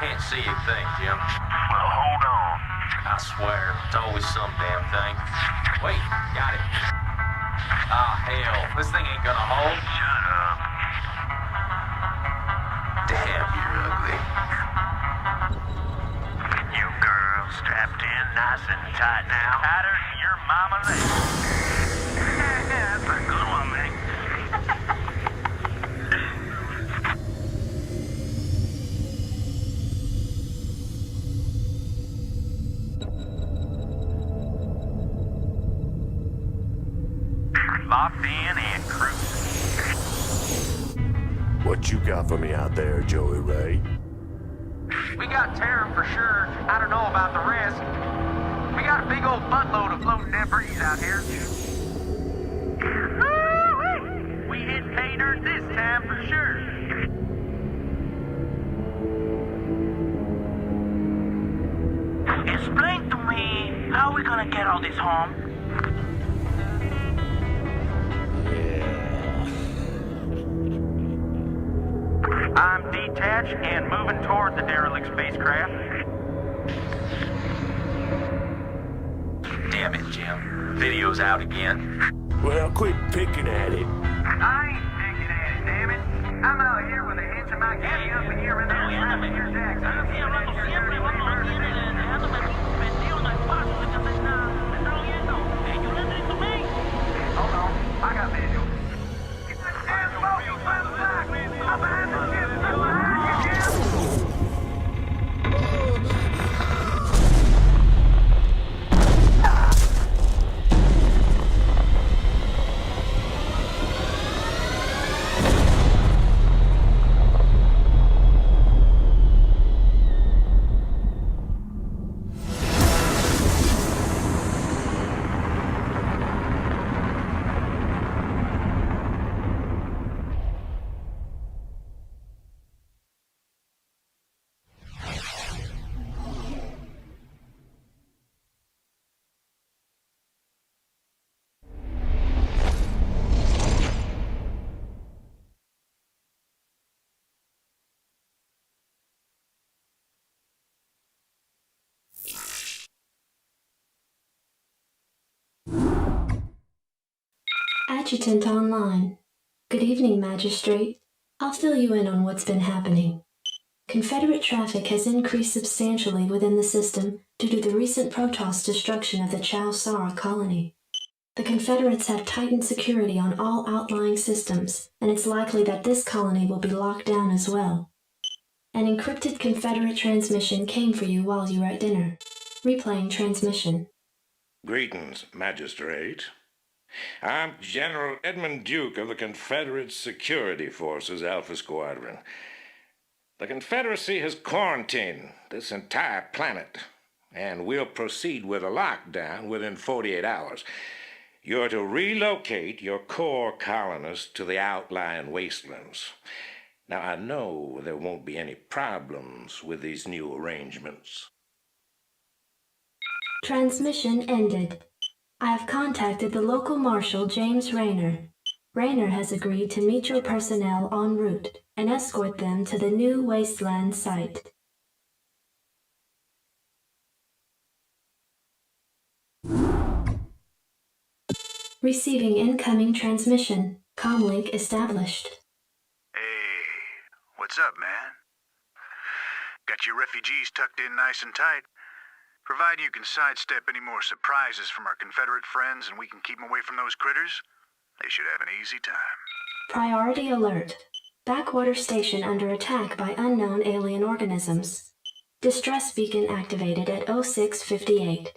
Can't see a thing, Jim. Well, hold on. I swear, it's always some damn thing. Wait, got it. Ah, hell, this thing ain't gonna hold. Shut up. Damn, you're ugly. You girl strapped in nice and tight now. Tighter than your mama leg. That's a good one, man. Locked in and cruising. What you got for me out there, Joey Ray? We got terror for sure. I don't know about the rest. We got a big old buttload of floating debris out here. Woo-wee. We hit pay dirt this time for sure. Explain to me, how are we gonna get all this home? I'm detached and moving toward the derelict spacecraft. Damn it, Jim. Video's out again. Well, quit picking at it. I ain't picking at it, damn it. I'm out here with a hitch in my kitty up in here and there slapping your jacks. Hold on, I got visual. Get the damn smoke from the back. I'm behind the ship. I'm behind you, Jim. Adjutant online. Good evening, Magistrate. I'll fill you in on what's been happening. Confederate traffic has increased substantially within the system due to the recent Protoss destruction of the Chow Sara colony. The Confederates have tightened security on all outlying systems, and it's likely that this colony will be locked down as well. An encrypted Confederate transmission came for you while you were at dinner. Replaying transmission. Greetings, Magistrate. I'm General Edmund Duke of the Confederate Security Forces Alpha Squadron. The Confederacy has quarantined this entire planet, and we'll proceed with a lockdown within 48 hours. You're to relocate your core colonists to the outlying wastelands. Now, I know there won't be any problems with these new arrangements. Transmission ended. I have contacted the local marshal, James Rayner. Rayner has agreed to meet your personnel en route and escort them to the new wasteland site. Receiving incoming transmission. Comlink established. Hey, what's up, man? Got your refugees tucked in nice and tight? Providing you can sidestep any more surprises from our Confederate friends and we can keep them away from those critters, they should have an easy time. Priority alert. Backwater station under attack by unknown alien organisms. Distress beacon activated at 0658.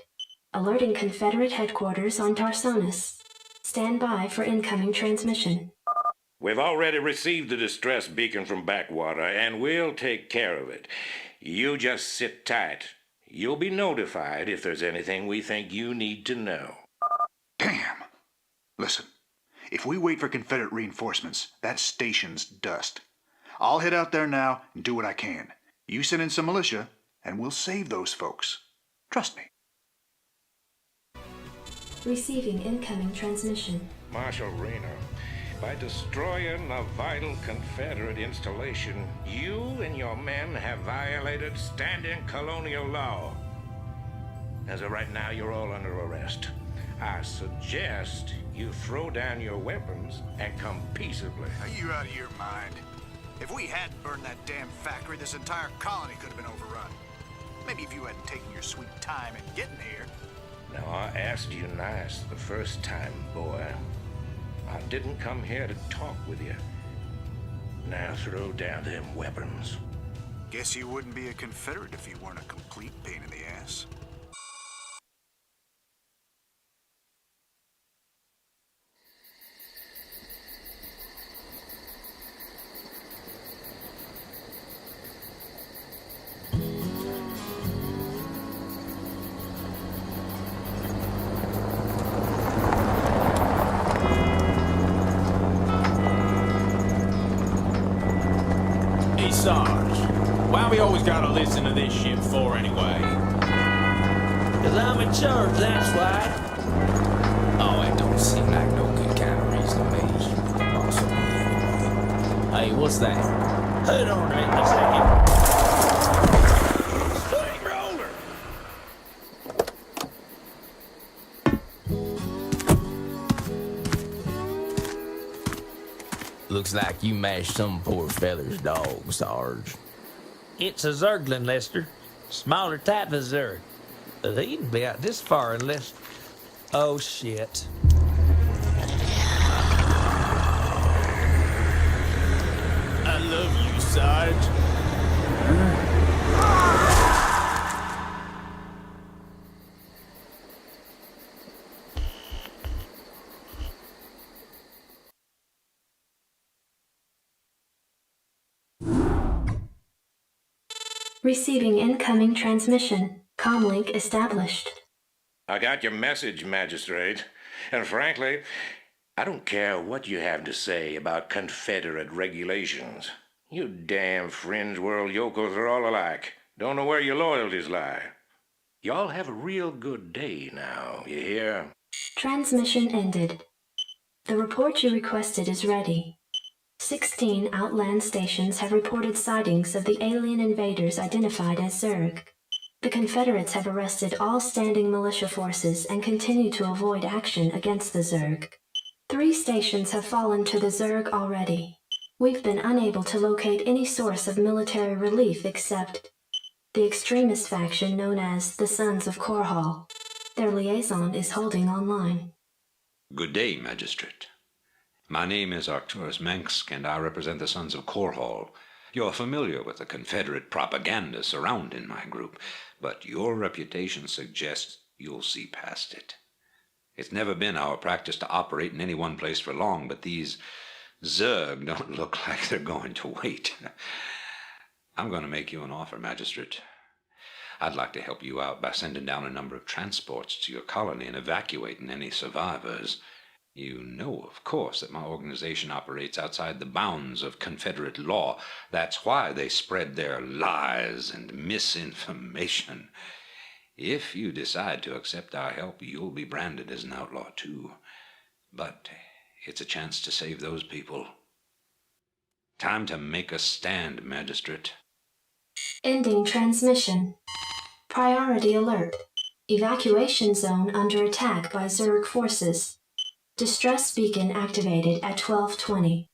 Alerting Confederate headquarters on Tarsonis. Stand by for incoming transmission. We've already received the distress beacon from Backwater, and we'll take care of it. You just sit tight. You'll be notified if there's anything we think you need to know. Damn! Listen, if we wait for Confederate reinforcements, that station's dust. I'll head out there now and do what I can. You send in some militia, and we'll save those folks. Trust me. Receiving incoming transmission. Marshal Rayner, By destroying a vital Confederate installation, you and your men have violated standing colonial law. As of right now, you're all under arrest. I suggest you throw down your weapons and come peaceably. Are you out of your mind? If we hadn't burned that damn factory, this entire colony could have been overrun. Maybe if you hadn't taken your sweet time in getting here. Now, I asked you nice the first time, boy. I didn't come here to talk with you. Now throw down them weapons. Guess you wouldn't be a Confederate if you weren't a complete pain in the ass. Hey, Sarge, why we always gotta listen to this shit for anyway? 'Cause I'm in charge, that's why. Oh, it don't seem like no good kind of reason to me. Also, anyway. Hey, what's that? Hold on a second. Swing roller! Looks like you mashed some poor feller's dog, Sarge. It's a Zerglin, Lester. Smaller type of Zerg. But he can be out this far unless... Oh, shit. I love you, Sarge. Receiving incoming transmission. Comlink established. I got your message, Magistrate. And frankly, I don't care what you have to say about Confederate regulations. You damn fringe world yokels are all alike. Don't know where your loyalties lie. Y'all have a real good day now, you hear? Transmission ended. The report you requested is ready. 16 outland stations have reported sightings of the alien invaders identified as Zerg. The Confederates have arrested all standing militia forces and continue to avoid action against the Zerg. 3 stations have fallen to the Zerg already. We've been unable to locate any source of military relief except the extremist faction known as the Sons of Korhal. Their liaison is holding online. Good day, Magistrate. My name is Arcturus Mensk, and I represent the Sons of Korhal. You're familiar with the Confederate propaganda surrounding my group, but your reputation suggests you'll see past it. It's never been our practice to operate in any one place for long, but these Zerg don't look like they're going to wait. I'm going to make you an offer, Magistrate. I'd like to help you out by sending down a number of transports to your colony and evacuating any survivors. You know, of course, that my organization operates outside the bounds of Confederate law. That's why they spread their lies and misinformation. If you decide to accept our help, you'll be branded as an outlaw, too. But it's a chance to save those people. Time to make a stand, Magistrate. Ending transmission. Priority alert. Evacuation zone under attack by Zerg forces. Distress beacon activated at 12:20.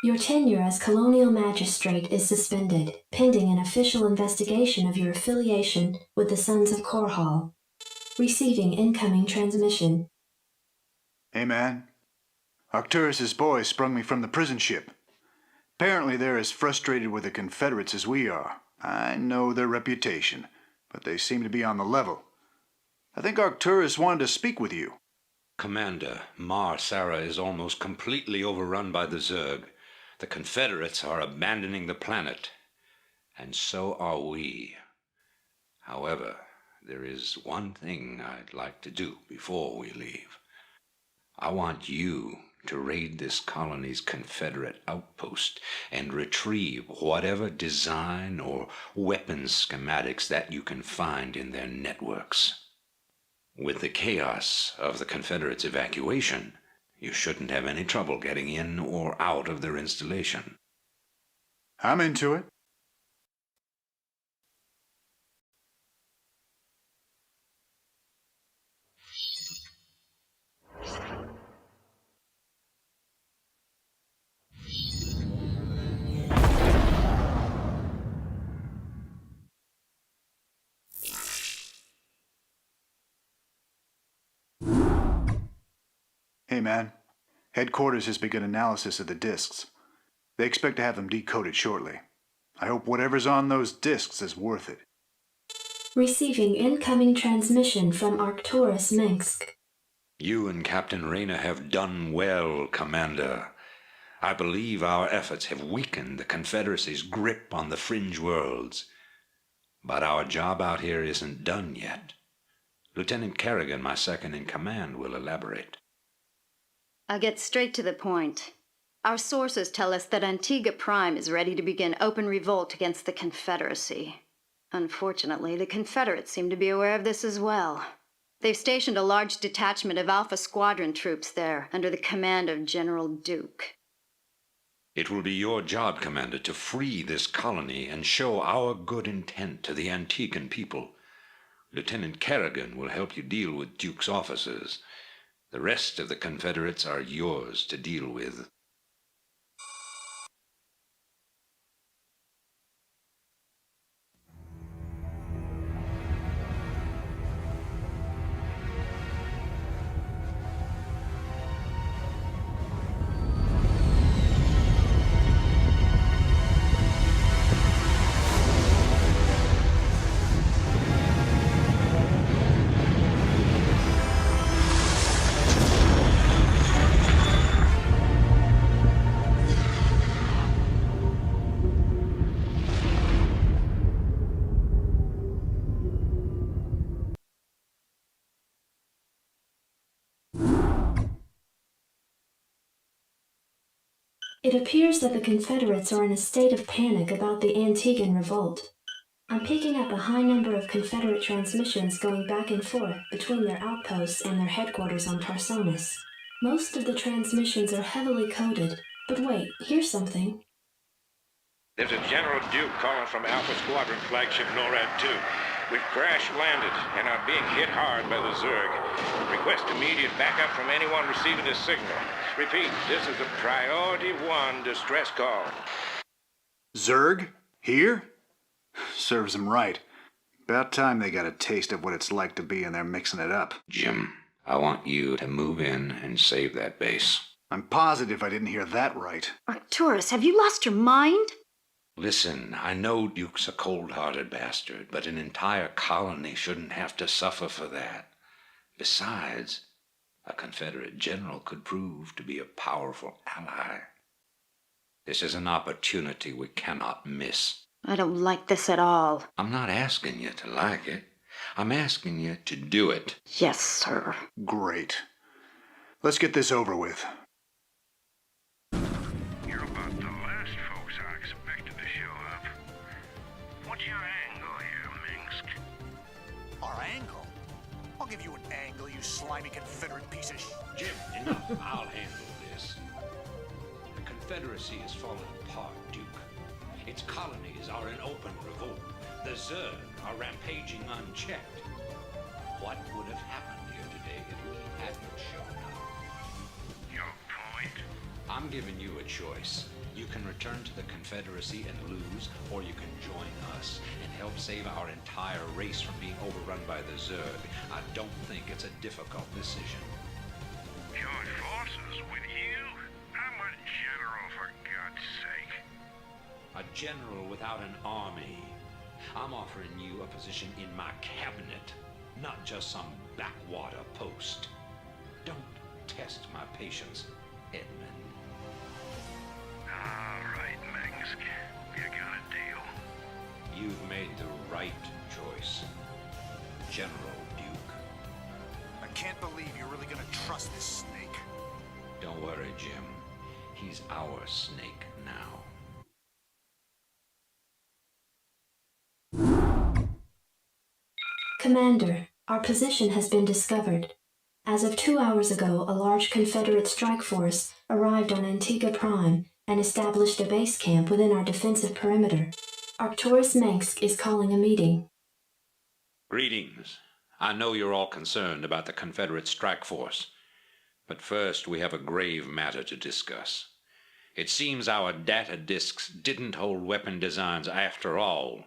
Your tenure as Colonial Magistrate is suspended, pending an official investigation of your affiliation with the Sons of Korhal. Receiving incoming transmission. Hey, man. Arcturus's boys sprung me from the prison ship. Apparently they're as frustrated with the Confederates as we are. I know their reputation, but they seem to be on the level. I think Arcturus wanted to speak with you. Commander, Mar Sara is almost completely overrun by the Zerg. The Confederates are abandoning the planet, and so are we. However, there is one thing I'd like to do before we leave. I want you to raid this colony's Confederate outpost and retrieve whatever design or weapons schematics that you can find in their networks. With the chaos of the Confederates' evacuation, you shouldn't have any trouble getting in or out of their installation. I'm into it. Hey man, headquarters has begun analysis of the discs. They expect to have them decoded shortly. I hope whatever's on those discs is worth it. Receiving incoming transmission from Arcturus Minsk. You and Captain Rayner have done well, Commander. I believe our efforts have weakened the Confederacy's grip on the fringe worlds. But our job out here isn't done yet. Lieutenant Kerrigan, my second in command, will elaborate. I'll get straight to the point. Our sources tell us that Antigua Prime is ready to begin open revolt against the Confederacy. Unfortunately, the Confederates seem to be aware of this as well. They've stationed a large detachment of Alpha Squadron troops there, under the command of General Duke. It will be your job, Commander, to free this colony and show our good intent to the Antiguan people. Lieutenant Kerrigan will help you deal with Duke's officers. The rest of the Confederates are yours to deal with. It appears that the Confederates are in a state of panic about the Antiguan revolt. I'm picking up a high number of Confederate transmissions going back and forth between their outposts and their headquarters on Tarsonis. Most of the transmissions are heavily coded, but wait, here's something. There's a General Duke calling from Alpha Squadron flagship NORAD 2. We've crash-landed and are being hit hard by the Zerg. Request immediate backup from anyone receiving this signal. Repeat, this is a Priority 1 distress call. Zerg? Here? Serves them right. About time they got a taste of what it's like to be in there mixing it up. Jim, I want you to move in and save that base. I'm positive I didn't hear that right. Arcturus, have you lost your mind? Listen, I know Duke's a cold-hearted bastard, but an entire colony shouldn't have to suffer for that. Besides, a Confederate general could prove to be a powerful ally. This is an opportunity we cannot miss. I don't like this at all. I'm not asking you to like it. I'm asking you to do it. Yes, sir. Great. Let's get this over with. You're about the last folks I expected to show up. What's your angle here, Minsk? Our angle? I'll give you an angle, you slimy Confederate piece of Jim, enough. I'll handle this. The Confederacy is falling apart, Duke. Its colonies are in open revolt. The Zerg are rampaging unchecked. What would have happened here today if we hadn't shown up? Your point? I'm giving you a choice. You can return to the Confederacy and lose, or you can join us and help save our entire race from being overrun by the Zerg. I don't think it's a difficult decision. Join forces with you? I'm a general, for God's sake. A general without an army. I'm offering you a position in my cabinet, not just some backwater post. Don't test my patience, Edmund. All right, Minsk. You got a deal. You've made the right choice, General Duke. I can't believe you're really gonna trust this snake. Don't worry, Jim. He's our snake now. Commander, our position has been discovered. As of 2 hours ago, a large Confederate strike force arrived on Antigua Prime and established a base camp within our defensive perimeter. Arcturus Mengsk is calling a meeting. Greetings. I know you're all concerned about the Confederate strike force. But first, we have a grave matter to discuss. It seems our data disks didn't hold weapon designs after all.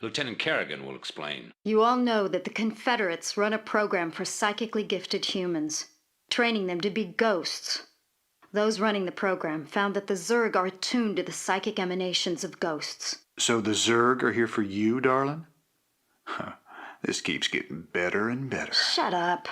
Lieutenant Kerrigan will explain. You all know that the Confederates run a program for psychically gifted humans, training them to be ghosts. Those running the program found that the Zerg are attuned to the psychic emanations of ghosts. So the Zerg are here for you, darling? Huh. This keeps getting better and better. Shut up.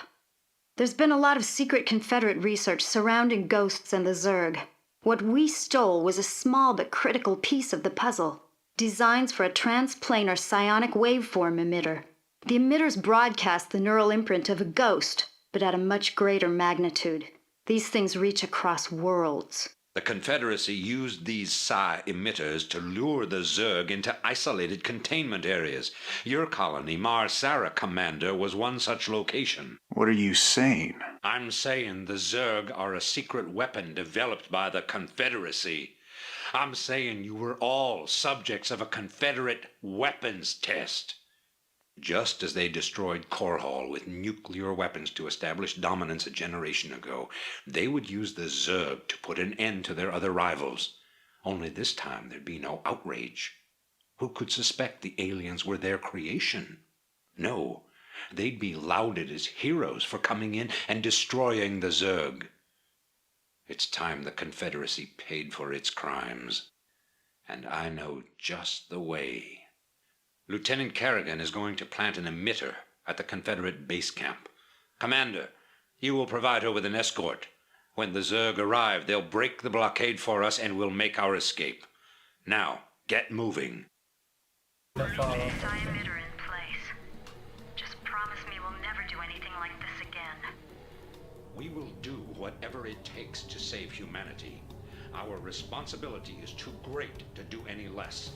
There's been a lot of secret Confederate research surrounding ghosts and the Zerg. What we stole was a small but critical piece of the puzzle. Designs for a transplanar psionic waveform emitter. The emitters broadcast the neural imprint of a ghost, but at a much greater magnitude. These things reach across worlds. The Confederacy used these psi emitters to lure the Zerg into isolated containment areas. Your colony, Mar-Sara Commander, was one such location. What are you saying? I'm saying the Zerg are a secret weapon developed by the Confederacy. I'm saying you were all subjects of a Confederate weapons test. Just as they destroyed Korhal with nuclear weapons to establish dominance a generation ago, they would use the Zerg to put an end to their other rivals. Only this time there'd be no outrage. Who could suspect the aliens were their creation? No, they'd be lauded as heroes for coming in and destroying the Zerg. It's time the Confederacy paid for its crimes. And I know just the way. Lieutenant Kerrigan is going to plant an emitter at the Confederate base camp. Commander, you will provide her with an escort. When the Zerg arrive, they'll break the blockade for us and we'll make our escape. Now, get moving. Emitter in place. Just promise me we'll never do anything like this again. We will do whatever it takes to save humanity. Our responsibility is too great to do any less.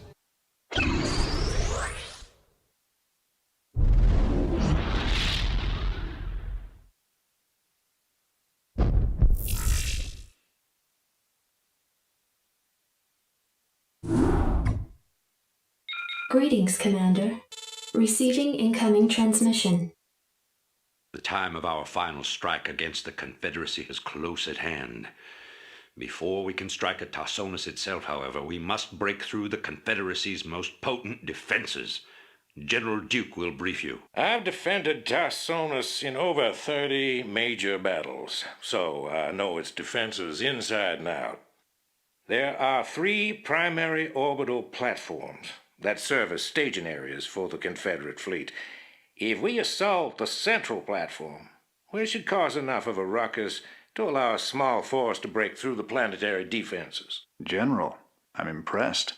Greetings, Commander. Receiving incoming transmission. The time of our final strike against the Confederacy is close at hand. Before we can strike at Tarsonis itself, however, we must break through the Confederacy's most potent defenses. General Duke will brief you. I've defended Tarsonis in over 30 major battles, so I know its defenses inside and out. There are 3 primary orbital platforms that serve as staging areas for the Confederate fleet. If we assault the central platform, we should cause enough of a ruckus to allow a small force to break through the planetary defenses. General, I'm impressed.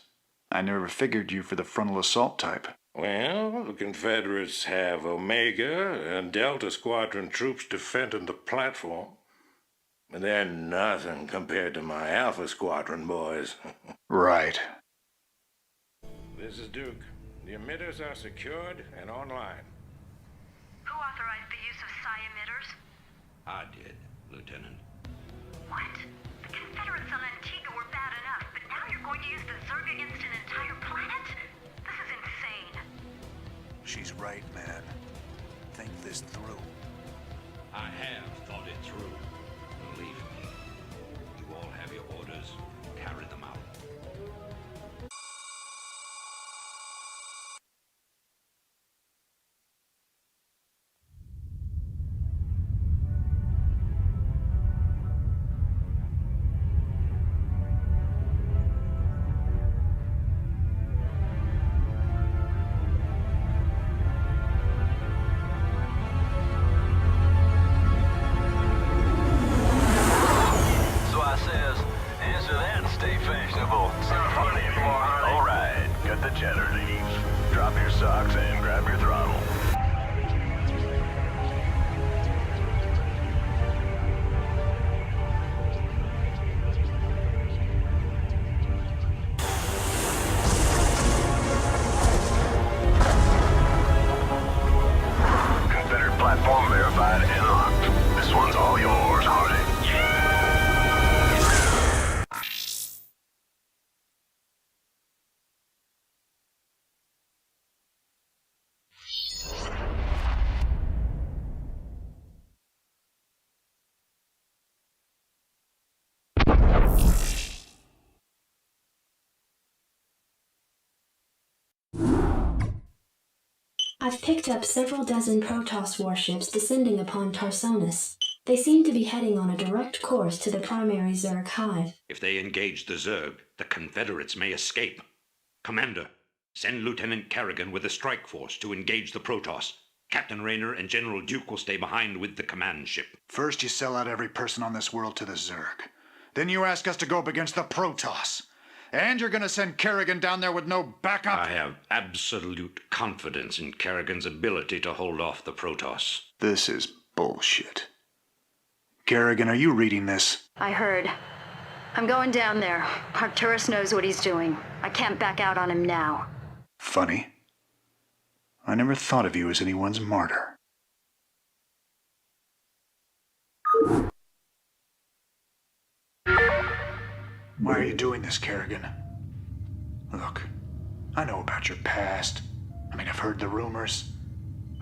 I never figured you for the frontal assault type. Well, the Confederates have Omega and Delta Squadron troops defending the platform. But they're nothing compared to my Alpha Squadron boys. Right. This is Duke. The emitters are secured and online. Who authorized the use of psi emitters? I did, Lieutenant. What? The Confederates on Antigua were bad enough, but now you're going to use the Zerg against an entire planet? This is insane. She's right, man. Think this through. I have thought it through. Believe me. You all have your orders. Carry them out. I've picked up several dozen Protoss warships descending upon Tarsonis. They seem to be heading on a direct course to the primary Zerg hive. If they engage the Zerg, the Confederates may escape. Commander, send Lieutenant Kerrigan with a strike force to engage the Protoss. Captain Rayner and General Duke will stay behind with the command ship. First, you sell out every person on this world to the Zerg. Then you ask us to go up against the Protoss. And you're gonna send Kerrigan down there with no backup? I have absolute confidence in Kerrigan's ability to hold off the Protoss. This is bullshit. Kerrigan, are you reading this? I heard. I'm going down there. Arcturus knows what he's doing. I can't back out on him now. Funny. I never thought of you as anyone's martyr. Why are you doing this, Kerrigan? Look, I know about your past. I've heard the rumors.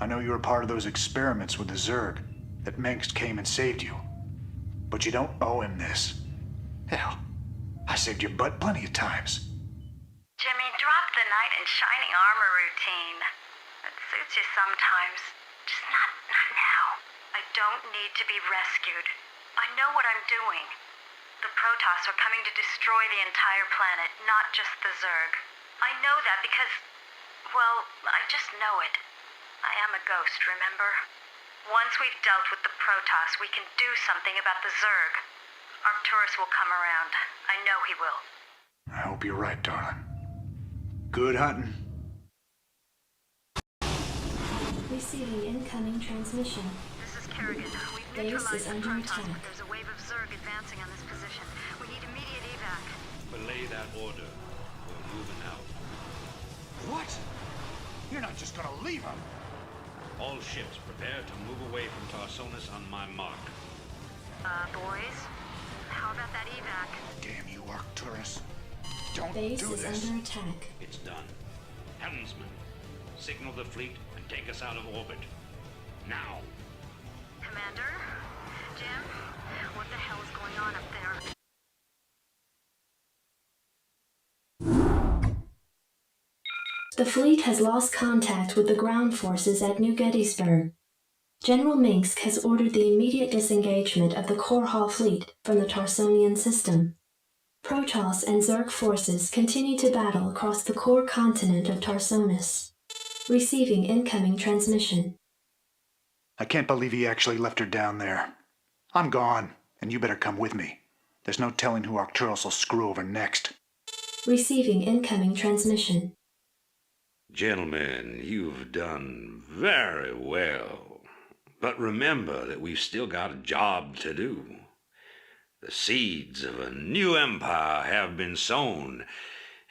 I know you were part of those experiments with the Zerg, that Mengsk came and saved you. But you don't owe him this. Hell, I saved your butt plenty of times. Jimmy, drop the knight in shining armor routine. It suits you sometimes. Just not now. I don't need to be rescued. I know what I'm doing. The Protoss are coming to destroy the entire planet, not just the Zerg. I know that because, well, I just know it. I am a ghost, remember? Once we've dealt with the Protoss, we can do something about the Zerg. Arcturus will come around. I know he will. I hope you're right, darling. Good hunting. Receiving incoming transmission. This is Kerrigan. We've Base neutralized is the under Protoss, attack. but there's a wave of Zerg advancing on this position. We need immediate evac. Belay that order. We're moving out. What? You're not just gonna leave him. All ships prepare to move away from Tarsonis on my mark. Boys? How about that evac? Damn you, Arcturus. Don't Base do is this. under attack. It's done. Helmsman, signal the fleet and take us out of orbit. Now. Commander? Jim? What the hell is going on up there? The fleet has lost contact with the ground forces at New Gettysburg. General Minsk has ordered the immediate disengagement of the Korhal fleet from the Tarsonian system. Protoss and Zerg forces continue to battle across the core continent of Tarsonis. Receiving incoming transmission. I can't believe he actually left her down there. I'm gone, and you better come with me. There's no telling who Arcturus will screw over next. Receiving incoming transmission. Gentlemen, you've done very well. But remember that we've still got a job to do. The seeds of a new empire have been sown,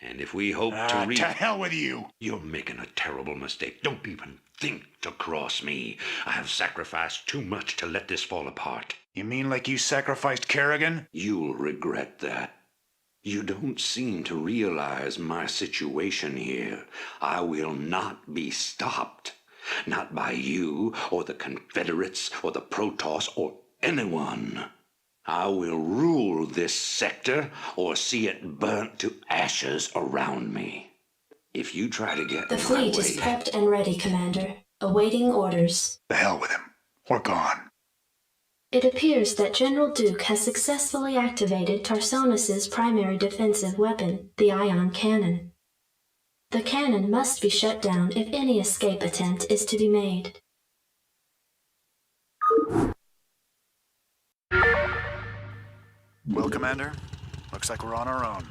and if we hope to reach... To hell with you! You're making a terrible mistake. Don't even think to cross me. I have sacrificed too much to let this fall apart. You mean like you sacrificed Kerrigan? You'll regret that. You don't seem to realize my situation here. I will not be stopped. Not by you, or the Confederates, or the Protoss, or anyone. I will rule this sector, or see it burnt to ashes around me. If you try to get The in my fleet way... is prepped and ready, Commander. Awaiting orders. The hell with him. We're gone. It appears that General Duke has successfully activated Tarsonis' primary defensive weapon, the ion cannon. The cannon must be shut down if any escape attempt is to be made. Well, Commander, looks like we're on our own.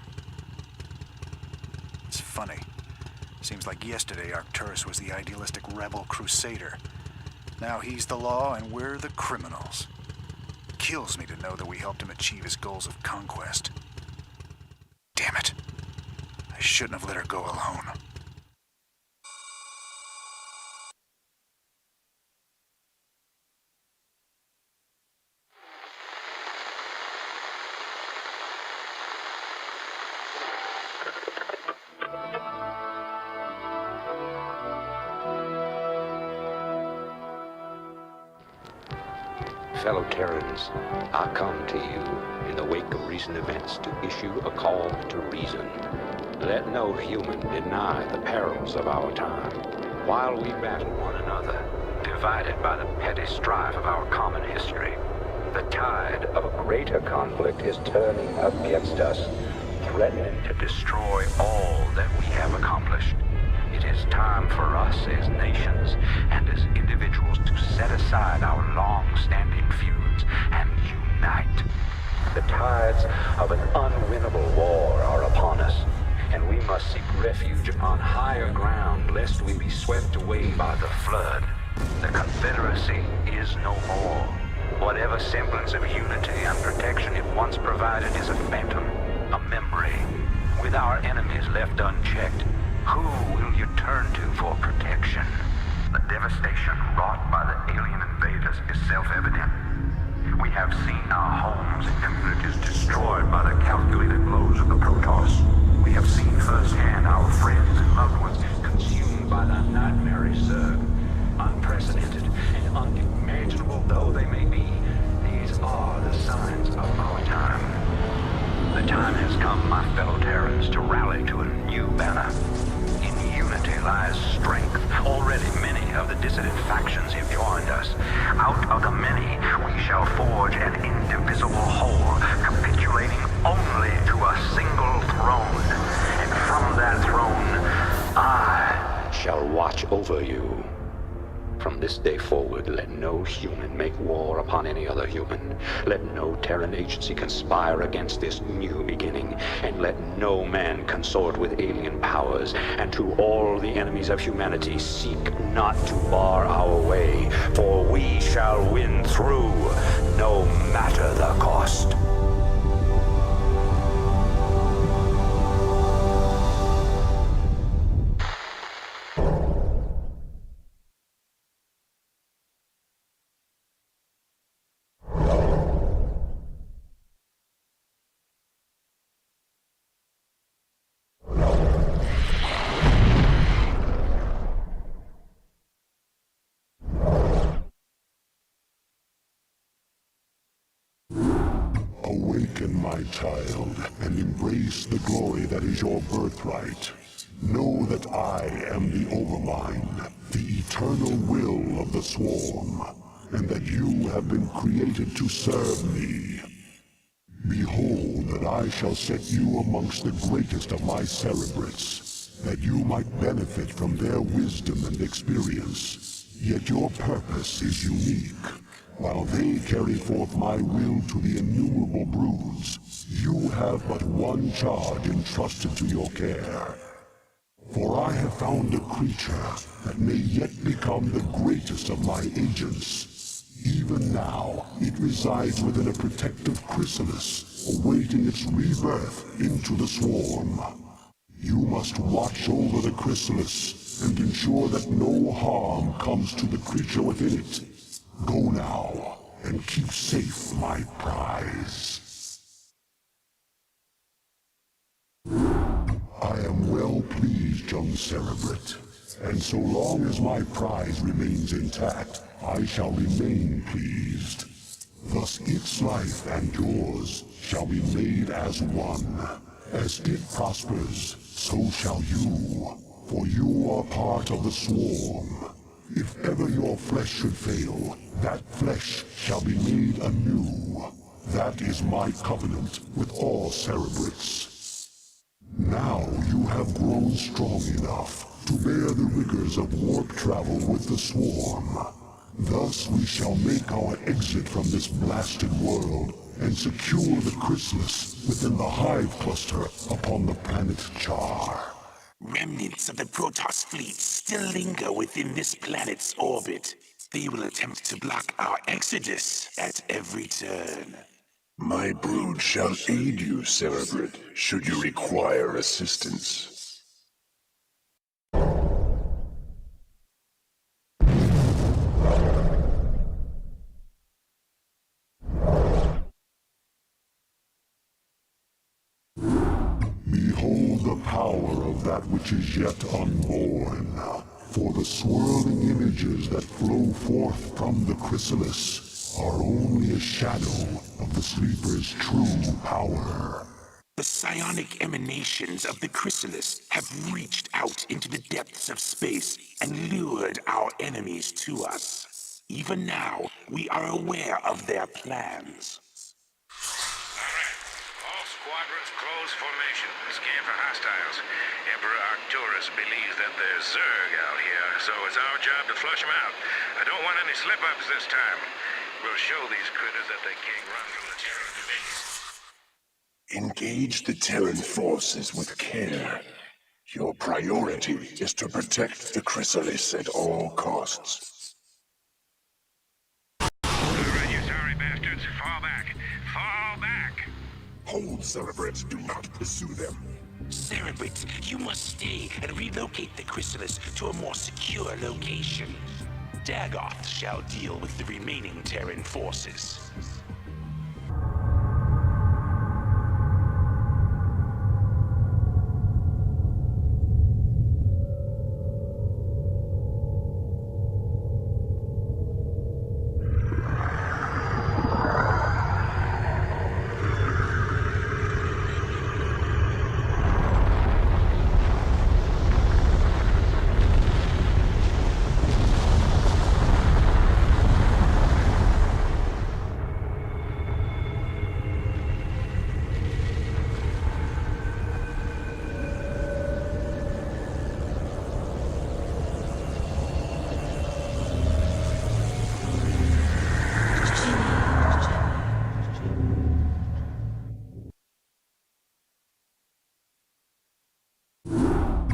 It's funny. Seems like yesterday Arcturus was the idealistic rebel crusader. Now he's the law and we're the criminals. Kills me to know that we helped him achieve his goals of conquest. Damn it. I shouldn't have let her go alone. Fellow Terrans, I come to you in the wake of recent events to issue a call to reason. Let no human deny the perils of our time. While we battle one another, divided by the petty strife of our common history, the tide of a greater conflict is turning against us, threatening to destroy all that we have accomplished. It is time for us as nations and as individuals to set aside our long-standing feuds and unite. The tides of an unwinnable war are upon us, and we must seek refuge upon higher ground lest we be swept away by the flood. The Confederacy is no more. Whatever semblance of unity and protection it once provided is a phantom, a memory. With our enemies left unchecked, who will you turn to for protection? The devastation wrought by the alien invaders is self-evident. We have seen our homes and communities destroyed by the calculated blows of the Protoss. We have seen firsthand our friends and loved ones consumed by the nightmare Zerg. Unprecedented and unimaginable though they may be, these are the signs of our time. The time has come, my fellow Terrans, to rally to a new banner. In unity lies strength. Already many of the dissident factions have joined us. Out of the many, we shall forge an indivisible whole, capitulating only to a single throne. And from that throne, I shall watch over you. From this day forward, let no human make war upon any other human. Let no Terran agency conspire against this new beginning, and let no man consort with alien powers. And to all the enemies of humanity, seek not to bar our way, for we shall win through, no matter the cost. Awaken, my child, and embrace the glory that is your birthright. Know that I am the Overmind, the eternal will of the Swarm, and that you have been created to serve me. Behold that I shall set you amongst the greatest of my Cerebrates, that you might benefit from their wisdom and experience. Yet your purpose is unique. While they carry forth my will to the innumerable broods, you have but one charge entrusted to your care. For I have found a creature that may yet become the greatest of my agents. Even now, it resides within a protective chrysalis, awaiting its rebirth into the swarm. You must watch over the chrysalis and ensure that no harm comes to the creature within it. Go now, and keep safe my prize. I am well pleased, young Cerebrate, and so long as my prize remains intact, I shall remain pleased. Thus its life and yours shall be made as one. As it prospers, so shall you, for you are part of the swarm. If ever your flesh should fail, that flesh shall be made anew. That is my covenant with all Cerebrates. Now you have grown strong enough to bear the rigors of warp travel with the swarm. Thus we shall make our exit from this blasted world and secure the chrysalis within the hive cluster upon the planet Char. Remnants of the Protoss fleet still linger within this planet's orbit. They will attempt to block our exodus at every turn. My brood shall aid you, Cerebrate, should you require assistance. Behold the power of that which is yet unborn. For the swirling images that flow forth from the chrysalis are only a shadow of the sleeper's true power. The psionic emanations of the chrysalis have reached out into the depths of space and lured our enemies to us. Even now, we are aware of their plans. All squadrons close formation. Scan for hostiles. Emperor Arcturus believes that there's Zerg out here, so it's our job to flush them out. I don't want any slip-ups this time. We'll show these critters that they can't run from the Terran dominion. Engage the Terran forces with care. Your priority is to protect the chrysalis at all costs. All right, you sorry bastards. Fall back. Fall back! Hold, Cerebrate. Do not pursue them. Cerebrate, you must stay and relocate the chrysalis to a more secure location. Dagoth shall deal with the remaining Terran forces.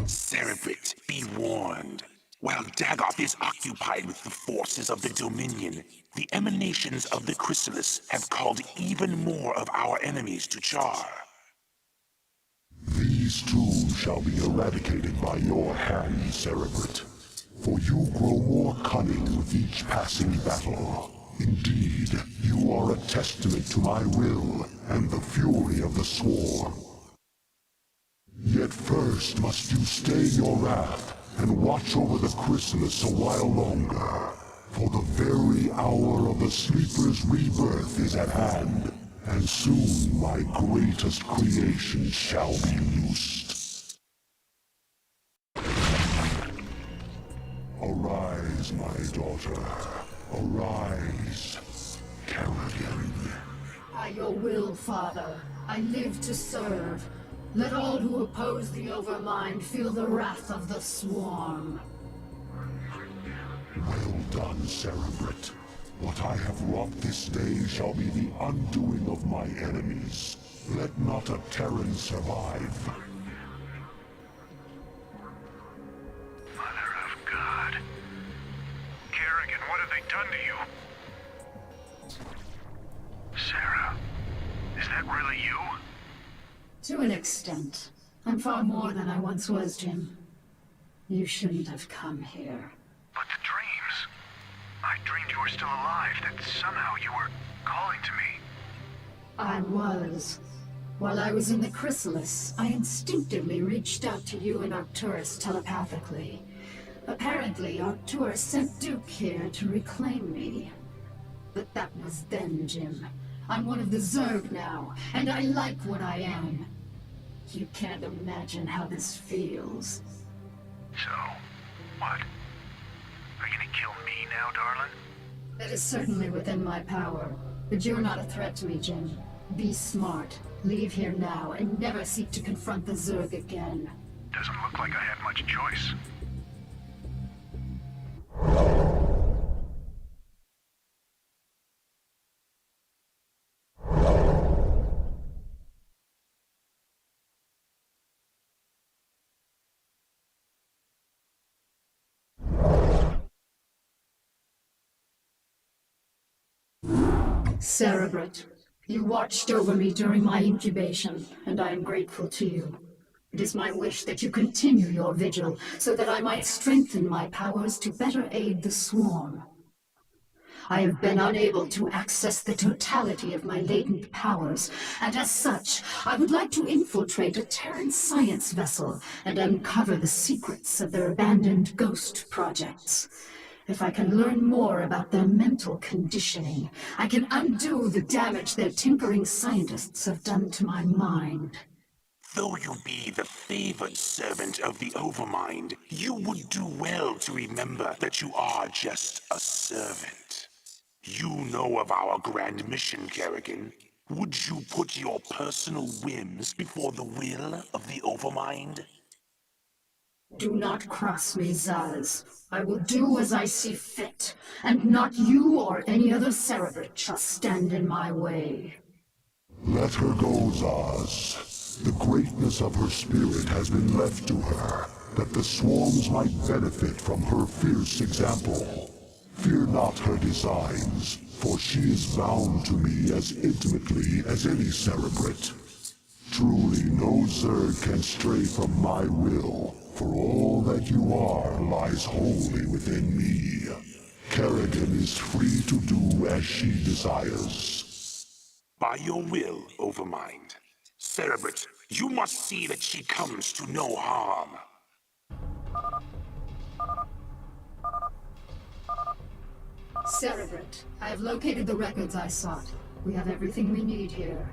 Cerebrate, be warned. While Dagoth is occupied with the forces of the Dominion, the emanations of the chrysalis have called even more of our enemies to Char. These too shall be eradicated by your hand, Cerebrate. For you grow more cunning with each passing battle. Indeed, you are a testament to my will and the fury of the Swarm. Yet first must you stay your wrath and watch over the chrysalis a while longer. For the very hour of the Sleeper's rebirth is at hand, and soon my greatest creation shall be loosed. Arise, my daughter. Arise, Kerrigan. By your will, Father, I live to serve. Let all who oppose the Overmind feel the wrath of the Swarm. Well done, Cerebrate. What I have wrought this day shall be the undoing of my enemies. Let not a Terran survive. Mother of God. Kerrigan, what have they done to you? Sarah, is that really you? To an extent. I'm far more than I once was, Jim. You shouldn't have come here. But the dreams. I dreamed you were still alive, that somehow you were calling to me. I was. While I was in the chrysalis, I instinctively reached out to you and Arcturus telepathically. Apparently, Arcturus sent Duke here to reclaim me. But that was then, Jim. I'm one of the Zerg now, and I like what I am. You can't imagine how this feels. So, what? Are you gonna kill me now, darling? That is certainly within my power. But you're not a threat to me, Jim. Be smart. Leave here now, and never seek to confront the Zerg again. Doesn't look like I had much choice. Cerebrate, you watched over me during my incubation, and I am grateful to you. It is my wish that you continue your vigil, so that I might strengthen my powers to better aid the Swarm. I have been unable to access the totality of my latent powers, and as such, I would like to infiltrate a Terran science vessel and uncover the secrets of their abandoned ghost projects. If I can learn more about their mental conditioning, I can undo the damage their tinkering scientists have done to my mind. Though you be the favored servant of the Overmind, you would do well to remember that you are just a servant. You know of our grand mission, Kerrigan. Would you put your personal whims before the will of the Overmind? Do not cross me, Zaz. I will do as I see fit, and not you or any other Cerebrate shall stand in my way. Let her go, Zaz. The greatness of her spirit has been left to her, that the swarms might benefit from her fierce example. Fear not her designs, for she is bound to me as intimately as any Cerebrate. Truly no Zerg can stray from my will, for all that you are lies wholly within me. Kerrigan is free to do as she desires. By your will, Overmind. Cerebrate, you must see that she comes to no harm. Cerebrate, I have located the records I sought. We have everything we need here.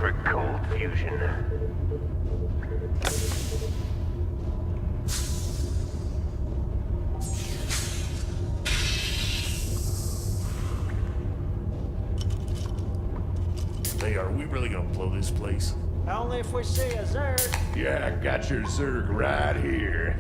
For cold fusion. Hey, are we really gonna blow this place? Only if we see a Zerg. Yeah, I got your Zerg right here.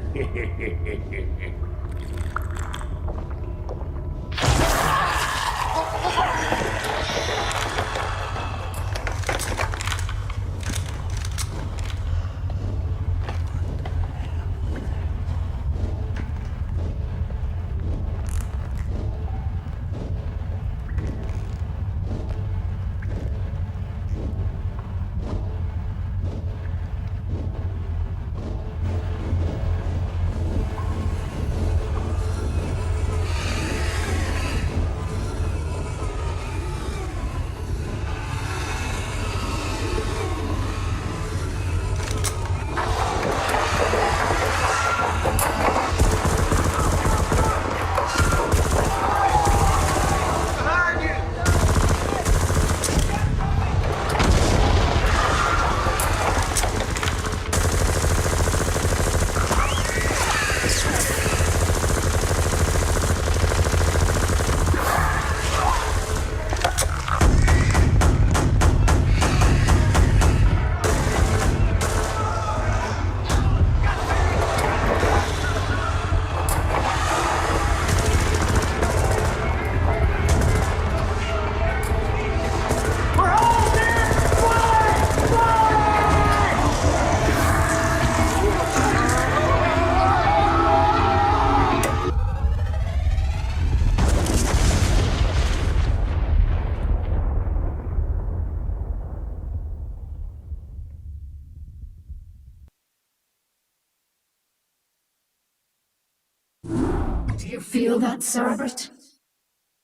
Do you feel that, Cerebrit?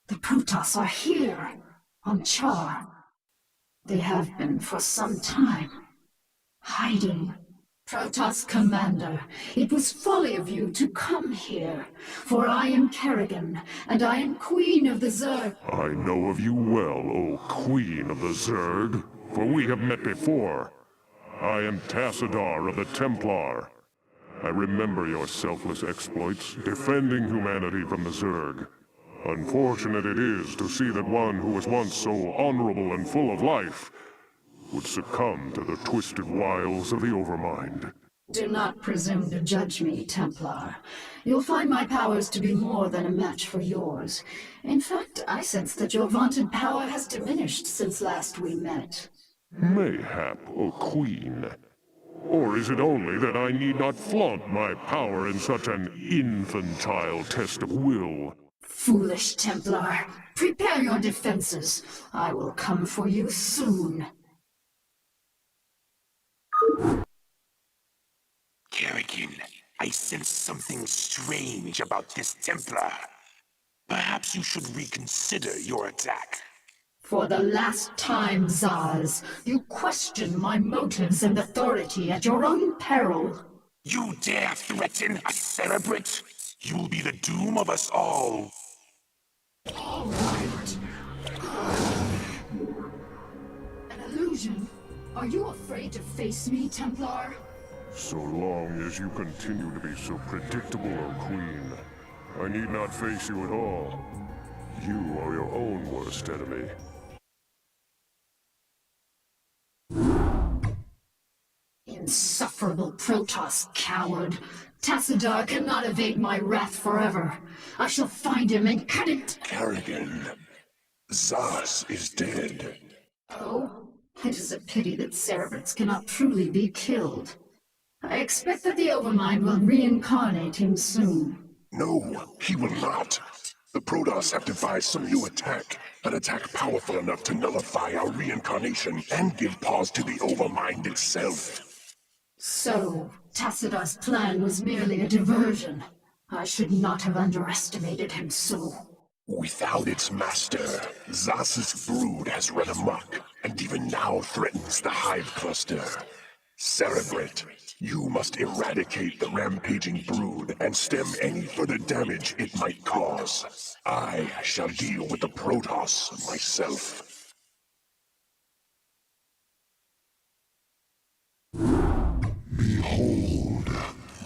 The Protoss are here, on Char. They have been for some time, hiding. Protoss Commander, it was folly of you to come here, for I am Kerrigan, and I am Queen of the Zerg. I know of you well, O Queen of the Zerg, for we have met before. I am Tassadar of the Templar. I remember your selfless exploits, defending humanity from the Zerg. Unfortunate it is to see that one who was once so honorable and full of life would succumb to the twisted wiles of the Overmind. Do not presume to judge me, Templar. You'll find my powers to be more than a match for yours. In fact, I sense that your vaunted power has diminished since last we met. Mayhap, O Queen. Or is it only that I need not flaunt my power in such an infantile test of will? Foolish Templar. Prepare your defenses. I will come for you soon. Kerrigan, I sense something strange about this Templar. Perhaps you should reconsider your attack. For the last time, Zaz, you question my motives and authority at your own peril. You dare threaten a Cerebrit? You'll be the doom of us all. All right. An illusion? Are you afraid to face me, Templar? So long as you continue to be so predictable, O Queen, I need not face you at all. You are your own worst enemy. Insufferable Protoss coward. Tassadar cannot evade my wrath forever. I shall find him and cut it. Kerrigan, Zaz is dead. Oh, it is a pity that Cerebrits cannot truly be killed. I expect that the Overmind will reincarnate him soon. No, he will not. The Protoss have devised some new attack. An attack powerful enough to nullify our reincarnation and give pause to the Overmind itself. So, Tassadar's plan was merely a diversion. I should not have underestimated him so. Without its master, Zas's brood has run amok, and even now threatens the Hive Cluster. Cerebrit, you must eradicate the rampaging brood and stem any further damage it might cause. I shall deal with the Protoss myself. Behold,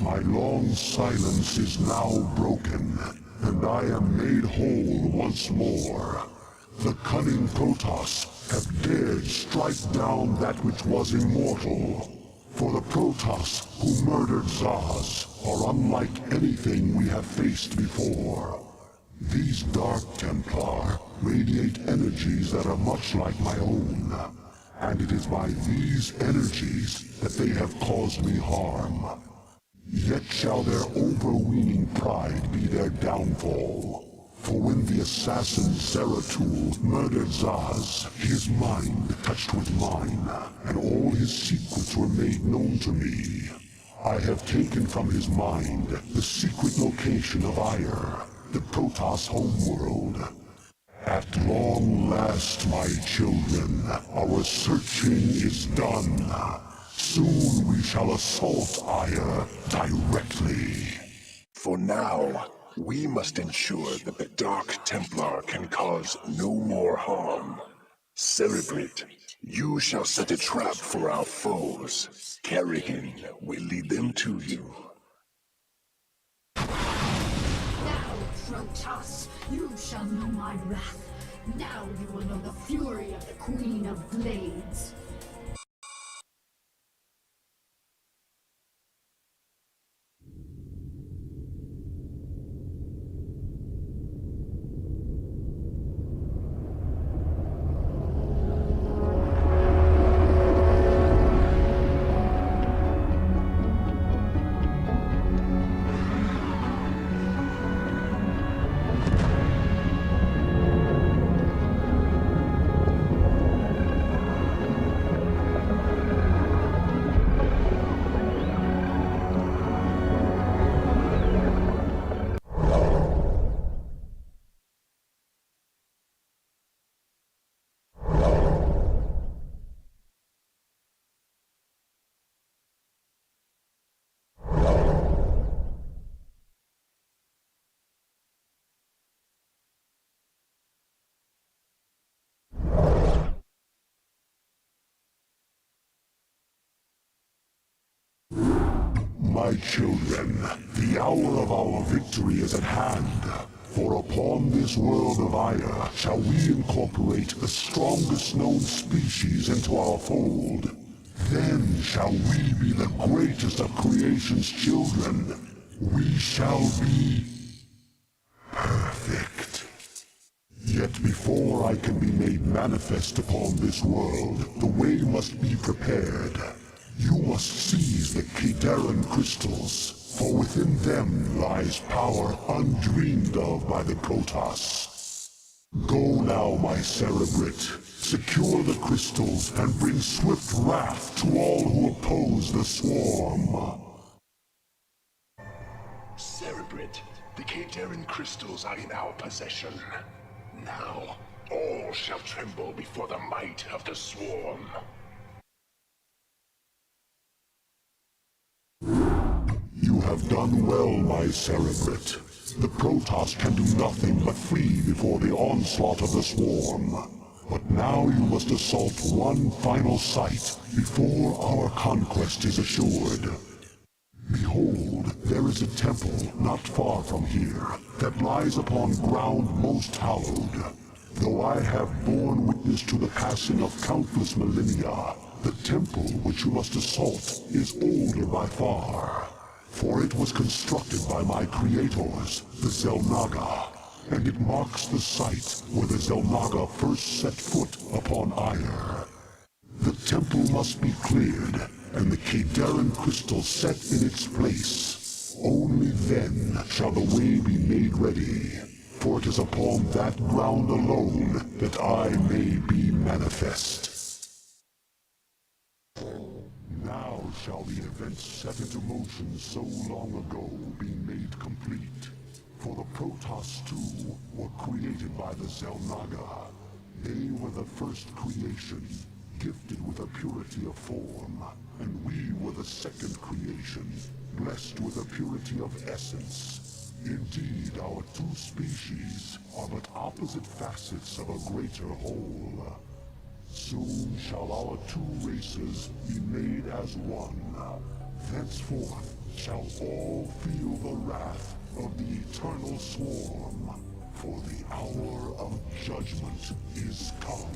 my long silence is now broken, and I am made whole once more. The cunning Protoss have dared strike down that which was immortal. For the Protoss who murdered Zaz are unlike anything we have faced before. These Dark Templar radiate energies that are much like my own, and it is by these energies that they have caused me harm. Yet shall their overweening pride be their downfall. For when the assassin Zeratul murdered Zaz, his mind touched with mine, and all his secrets were made known to me. I have taken from his mind the secret location of Ire, the Protoss homeworld. At long last, my children, our searching is done. Soon we shall assault Ire directly. For now, we must ensure that the Dark Templar can cause no more harm. Cerebrit, you shall set a trap for our foes. Kerrigan will lead them to you. Now, Protoss, you shall know my wrath. Now you will know the fury of the Queen of Blades. My children, the hour of our victory is at hand. For upon this world of Aya shall we incorporate the strongest known species into our fold. Then shall we be the greatest of creation's children. We shall be perfect. Yet before I can be made manifest upon this world, the way must be prepared. You must seize the Kadaran crystals, for within them lies power undreamed of by the Todas. Go now, my Cerebrate. Secure the crystals and bring swift wrath to all who oppose the swarm. Cerebrate, the Kadaran crystals are in our possession. Now, all shall tremble before the might of the swarm. You have done well, my Cerebrate. The Protoss can do nothing but flee before the onslaught of the swarm. But now you must assault one final site before our conquest is assured. Behold, there is a temple not far from here that lies upon ground most hallowed. Though I have borne witness to the passing of countless millennia, the temple which you must assault is older by far. For it was constructed by my creators, the Xel'Naga, and it marks the site where the Xel'Naga first set foot upon Aya. The temple must be cleared, and the Kadaran crystal set in its place. Only then shall the way be made ready, for it is upon that ground alone that I may be manifest. Now shall the events set into motion so long ago be made complete. For the Protoss too were created by the Xel'Naga. They were the first creation, gifted with a purity of form, and we were the second creation, blessed with a purity of essence. Indeed, our two species are but opposite facets of a greater whole. Soon shall our two races be made as one. Thenceforth shall all feel the wrath of the eternal swarm, for the hour of judgment is come.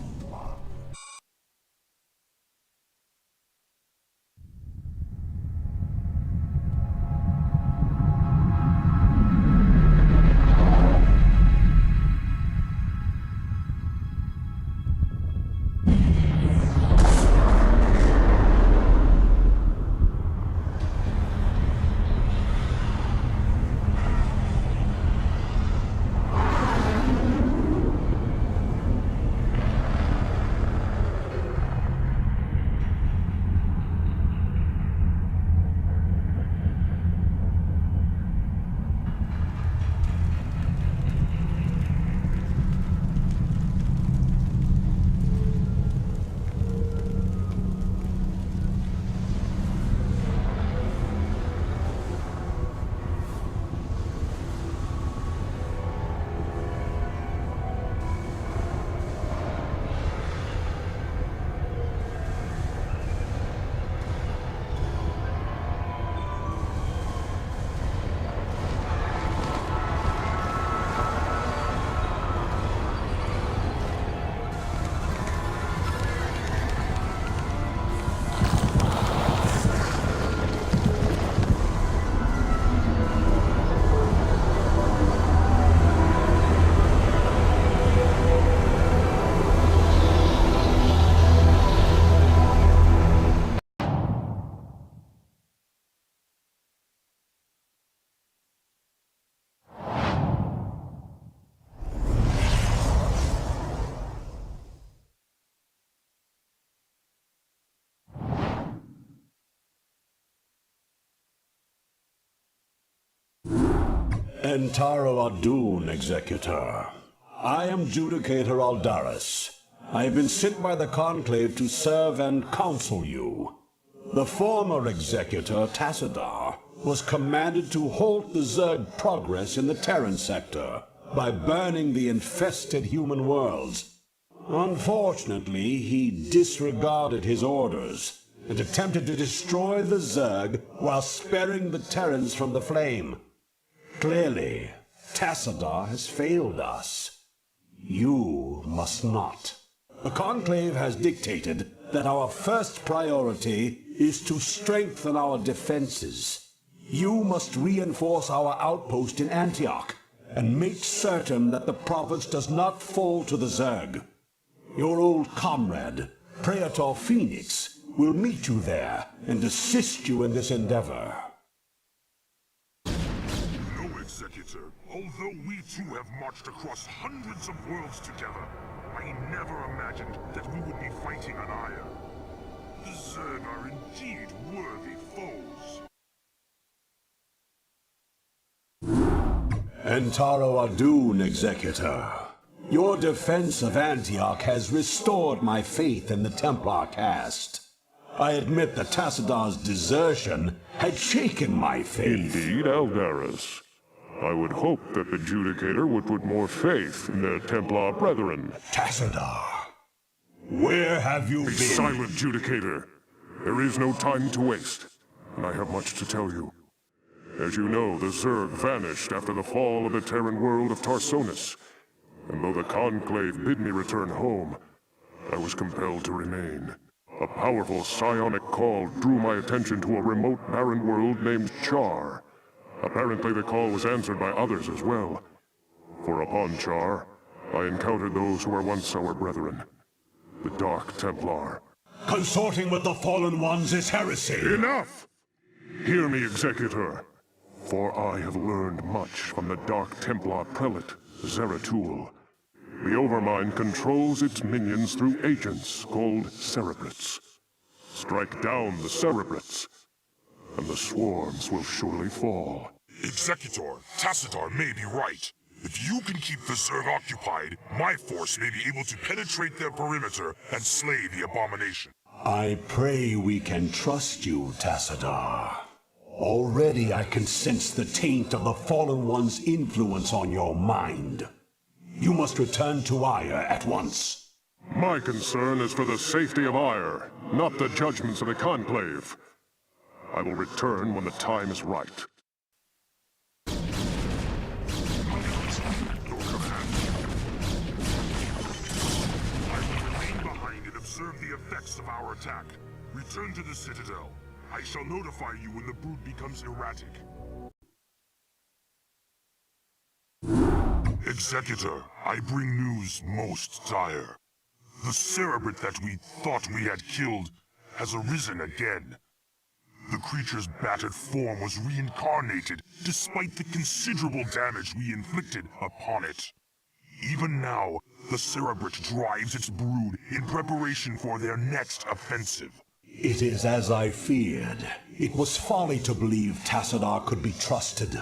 Entaro Adun, Executor. I am Judicator Aldaris. I have been sent by the Conclave to serve and counsel you. The former Executor, Tassadar, was commanded to halt the Zerg progress in the Terran sector by burning the infested human worlds. Unfortunately, he disregarded his orders, and attempted to destroy the Zerg while sparing the Terrans from the flame. Clearly, Tassadar has failed us. You must not. The Conclave has dictated that our first priority is to strengthen our defenses. You must reinforce our outpost in Antioch and make certain that the province does not fall to the Zerg. Your old comrade, Praetor Phoenix, will meet you there and assist you in this endeavor. No, Executor. Although we too have marched across hundreds of worlds together, I never imagined that we would be fighting on Aya. The Zerg are indeed worthy foes. Entaro Adun, Executor. Your defense of Antioch has restored my faith in the Templar caste. I admit that Tassadar's desertion had shaken my faith. Indeed, Aldaris. I would hope that the Judicator would put more faith in their Templar brethren. Tassadar, where have you Be been? silent, Judicator. There is no time to waste, and I have much to tell you. As you know, the Zerg vanished after the fall of the Terran world of Tarsonis, and though the Conclave bid me return home, I was compelled to remain. A powerful psionic call drew my attention to a remote barren world named Char. Apparently the call was answered by others as well. For upon Char, I encountered those who were once our brethren, the Dark Templar. Consorting with the Fallen Ones is heresy. Enough! Hear me, Executor, for I have learned much from the Dark Templar Prelate, Zeratul. The Overmind controls its minions through agents called Cerebrates. Strike down the Cerebrates, and the swarms will surely fall. Executor, Tassadar may be right. If you can keep the Zerg occupied, my force may be able to penetrate their perimeter and slay the abomination. I pray we can trust you, Tassadar. Already I can sense the taint of the Fallen One's influence on your mind. You must return to Aya at once. My concern is for the safety of Ire, not the judgments of the Conclave. I will return when the time is right. Observe the effects of our attack. Return to the Citadel. I shall notify you when the brood becomes erratic. Executor, I bring news most dire. The Cerebrate that we thought we had killed has arisen again. The creature's battered form was reincarnated despite the considerable damage we inflicted upon it. Even now, the Cerebrate drives its brood in preparation for their next offensive. It is as I feared. It was folly to believe Tassadar could be trusted.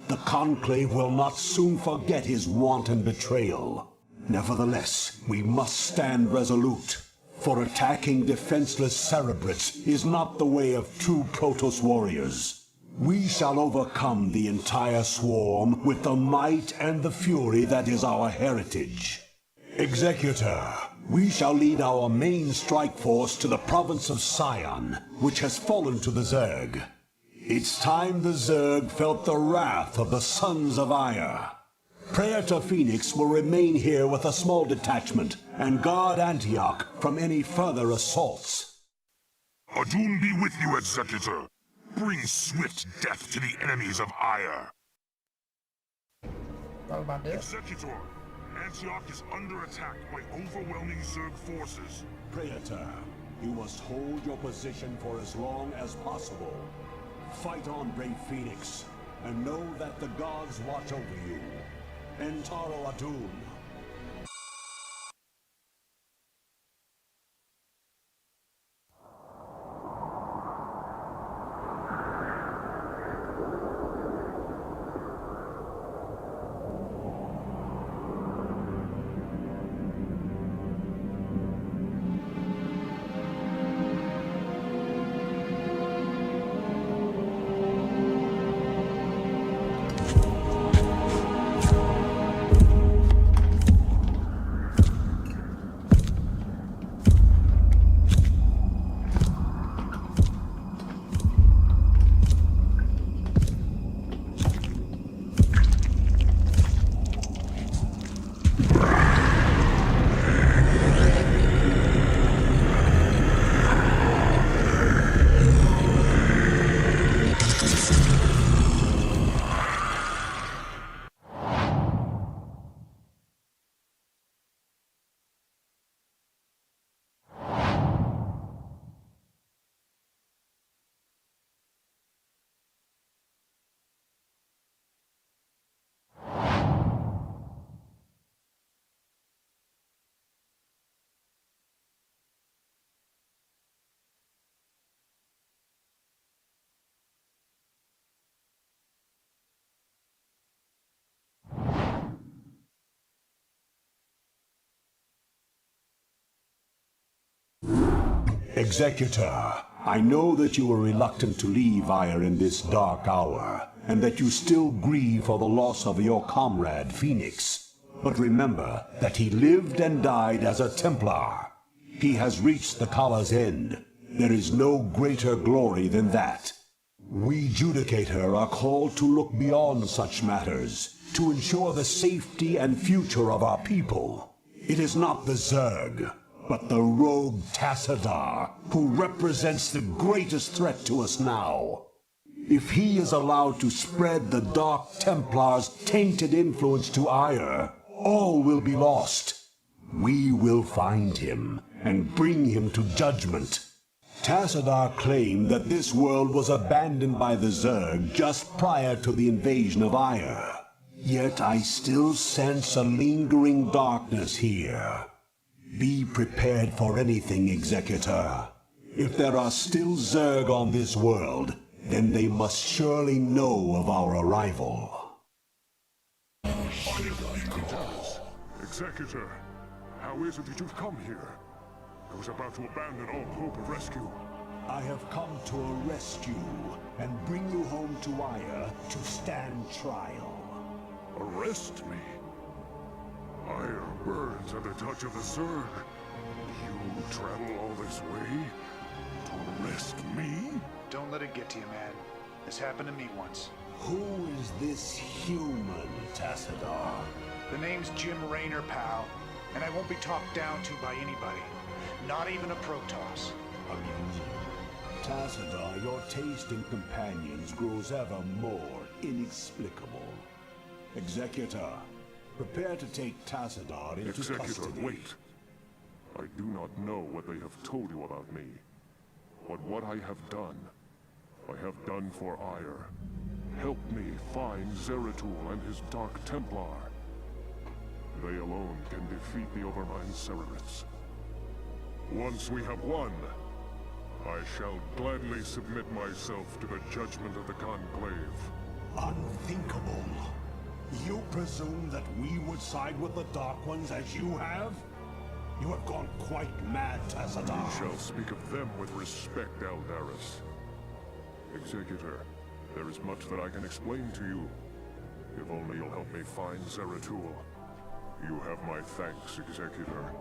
The Conclave will not soon forget his wanton betrayal. Nevertheless, we must stand resolute, for attacking defenseless Cerebrates is not the way of true Protoss warriors. We shall overcome the entire swarm with the might and the fury that is our heritage. Executor, we shall lead our main strike force to the province of Sion, which has fallen to the Zerg. It's time the Zerg felt the wrath of the Sons of Ire. Praetor Phoenix will remain here with a small detachment and guard Antioch from any further assaults. Adun be with you, Executor. Bring swift death to the enemies of Ire. Executor, Antioch is under attack by overwhelming Zerg forces. Praetor, you must hold your position for as long as possible. Fight on, brave Phoenix, and know that the gods watch over you. Entaro Adun. Executor, I know that you were reluctant to leave Ire in this dark hour, and that you still grieve for the loss of your comrade, Phoenix. But remember that he lived and died as a Templar. He has reached the Kala's end. There is no greater glory than that. We Judicator are called to look beyond such matters, to ensure the safety and future of our people. It is not the Zerg, but the rogue Tassadar, who represents the greatest threat to us now. If he is allowed to spread the Dark Templar's tainted influence to Ire, all will be lost. We will find him and bring him to judgment. Tassadar claimed that this world was abandoned by the Zerg just prior to the invasion of Ire. Yet I still sense a lingering darkness here. Be prepared for anything, Executor. If there are still Zerg on this world, then they must surely know of our arrival. Executor, how is it that you've come here? I was about to abandon all hope of rescue. I have come to arrest you and bring you home to Ire to stand trial. Arrest me? Ire burns at the touch of the Zerg. You travel all this way to arrest me? Don't let it get to you, man. This happened to me once. Who is this human, Tassadar? The name's Jim Raynor, pal. And I won't be talked down to by anybody. Not even a Protoss. Amusing. Tassadar, your taste in companions grows ever more inexplicable. Executor, prepare to take Tassadar into custody. Executor, wait. I do not know what they have told you about me. But what I have done for Ire. Help me find Zeratul and his Dark Templar. They alone can defeat the Overmind Cerebrits. Once we have won, I shall gladly submit myself to the judgment of the Conclave. Unthinkable. You presume that we would side with the Dark Ones as you have? You have gone quite mad, Tassadar. We shall speak of them with respect, Aldaris. Executor, there is much that I can explain to you. If only you'll help me find Zeratul. You have my thanks, Executor.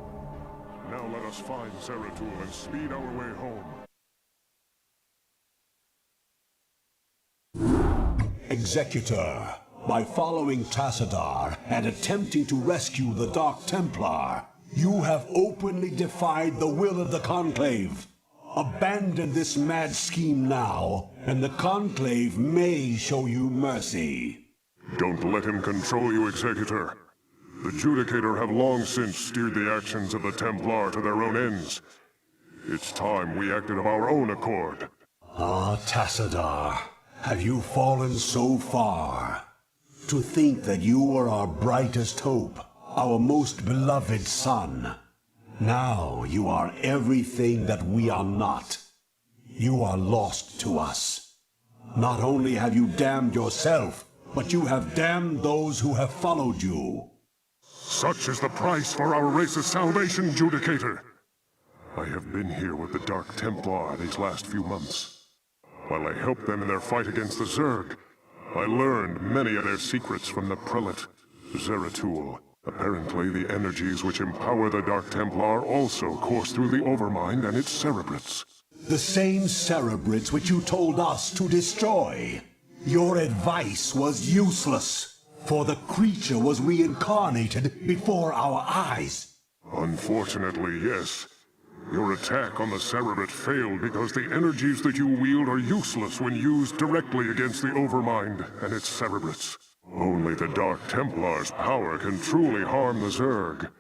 Now let us find Zeratul and speed our way home. Executor, by following Tassadar and attempting to rescue the Dark Templar, you have openly defied the will of the Conclave. Abandon this mad scheme now, and the Conclave may show you mercy. Don't let him control you, Executor. The Judicator have long since steered the actions of the Templar to their own ends. It's time we acted of our own accord. Ah, Tassadar, have you fallen so far? To think that you were our brightest hope, our most beloved son. Now you are everything that we are not. You are lost to us. Not only have you damned yourself, but you have damned those who have followed you. Such is the price for our race's salvation, Judicator. I have been here with the Dark Templar these last few months. While I helped them in their fight against the Zerg, I learned many of their secrets from the Prelate, Zeratul. Apparently, the energies which empower the Dark Templar also course through the Overmind and its Cerebrits. The same Cerebrits which you told us to destroy. Your advice was useless, for the creature was reincarnated before our eyes. Unfortunately, yes. Your attack on the Cerebrit failed because the energies that you wield are useless when used directly against the Overmind and its Cerebrits. Only the Dark Templar's power can truly harm the Zerg.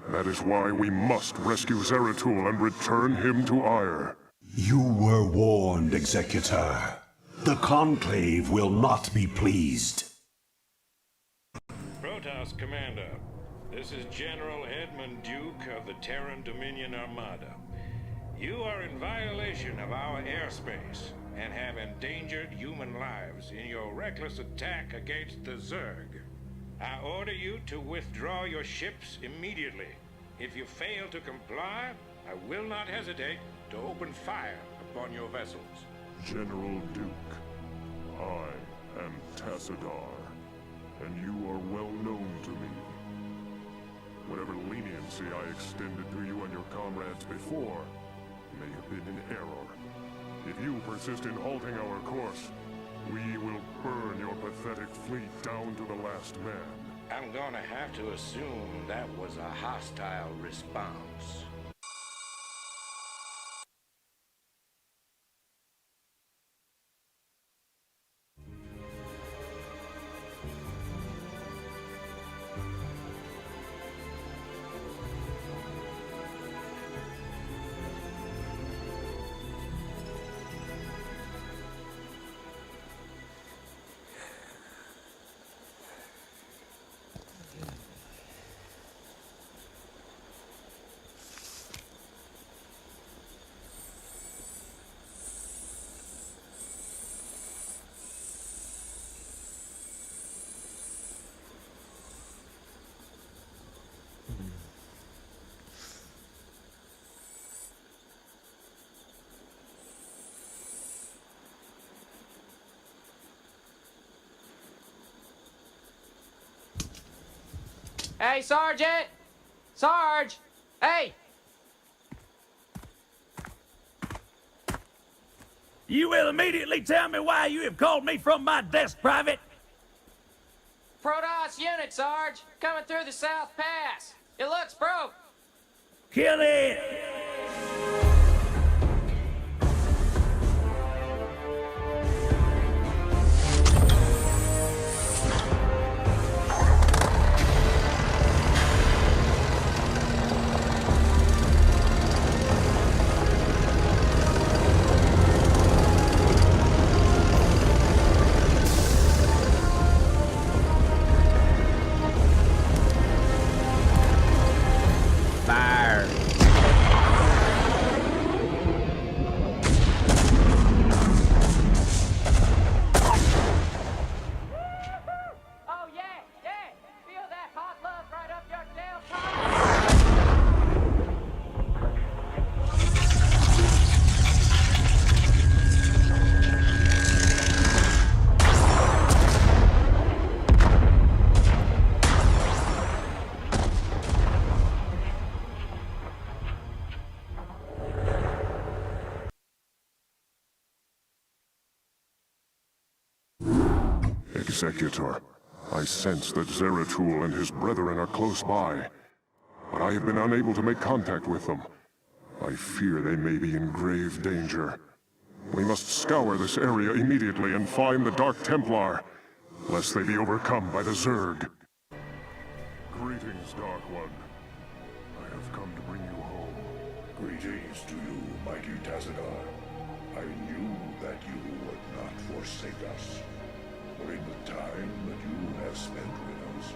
That is why we must rescue Zeratul and return him to Ire. You were warned, Executor. The Conclave will not be pleased. Protoss Commander, this is General Edmund Duke of the Terran Dominion Armada. You are in violation of our airspace and have endangered human lives in your reckless attack against the Zerg. I order you to withdraw your ships immediately. If you fail to comply, I will not hesitate to open fire upon your vessels. General Duke, I am Tassadar, and you are well known to me. Whatever leniency I extended to you and your comrades before may have been in error. If you persist in halting our course, we will burn your pathetic fleet down to the last man. I'm gonna have to assume that was a hostile response. Hey, Sergeant! Sarge! Hey! You will immediately tell me why you have called me from my desk, Private. Todas unit, Sarge! Coming through the South Pass! It looks broke! Kill it! Fire! Oh, yeah! Yeah! Feel that hot love right up your tailpipe! Executor, I sense that Zeratul and his brethren are close by, but I have been unable to make contact with them. I fear they may be in grave danger. We must scour this area immediately and find the Dark Templar, lest they be overcome by the Zerg. Greetings, Dark One. I have come to bring you home. Greetings to you, mighty Tassadar. I knew that you would not forsake us. For in the time that you have spent with us,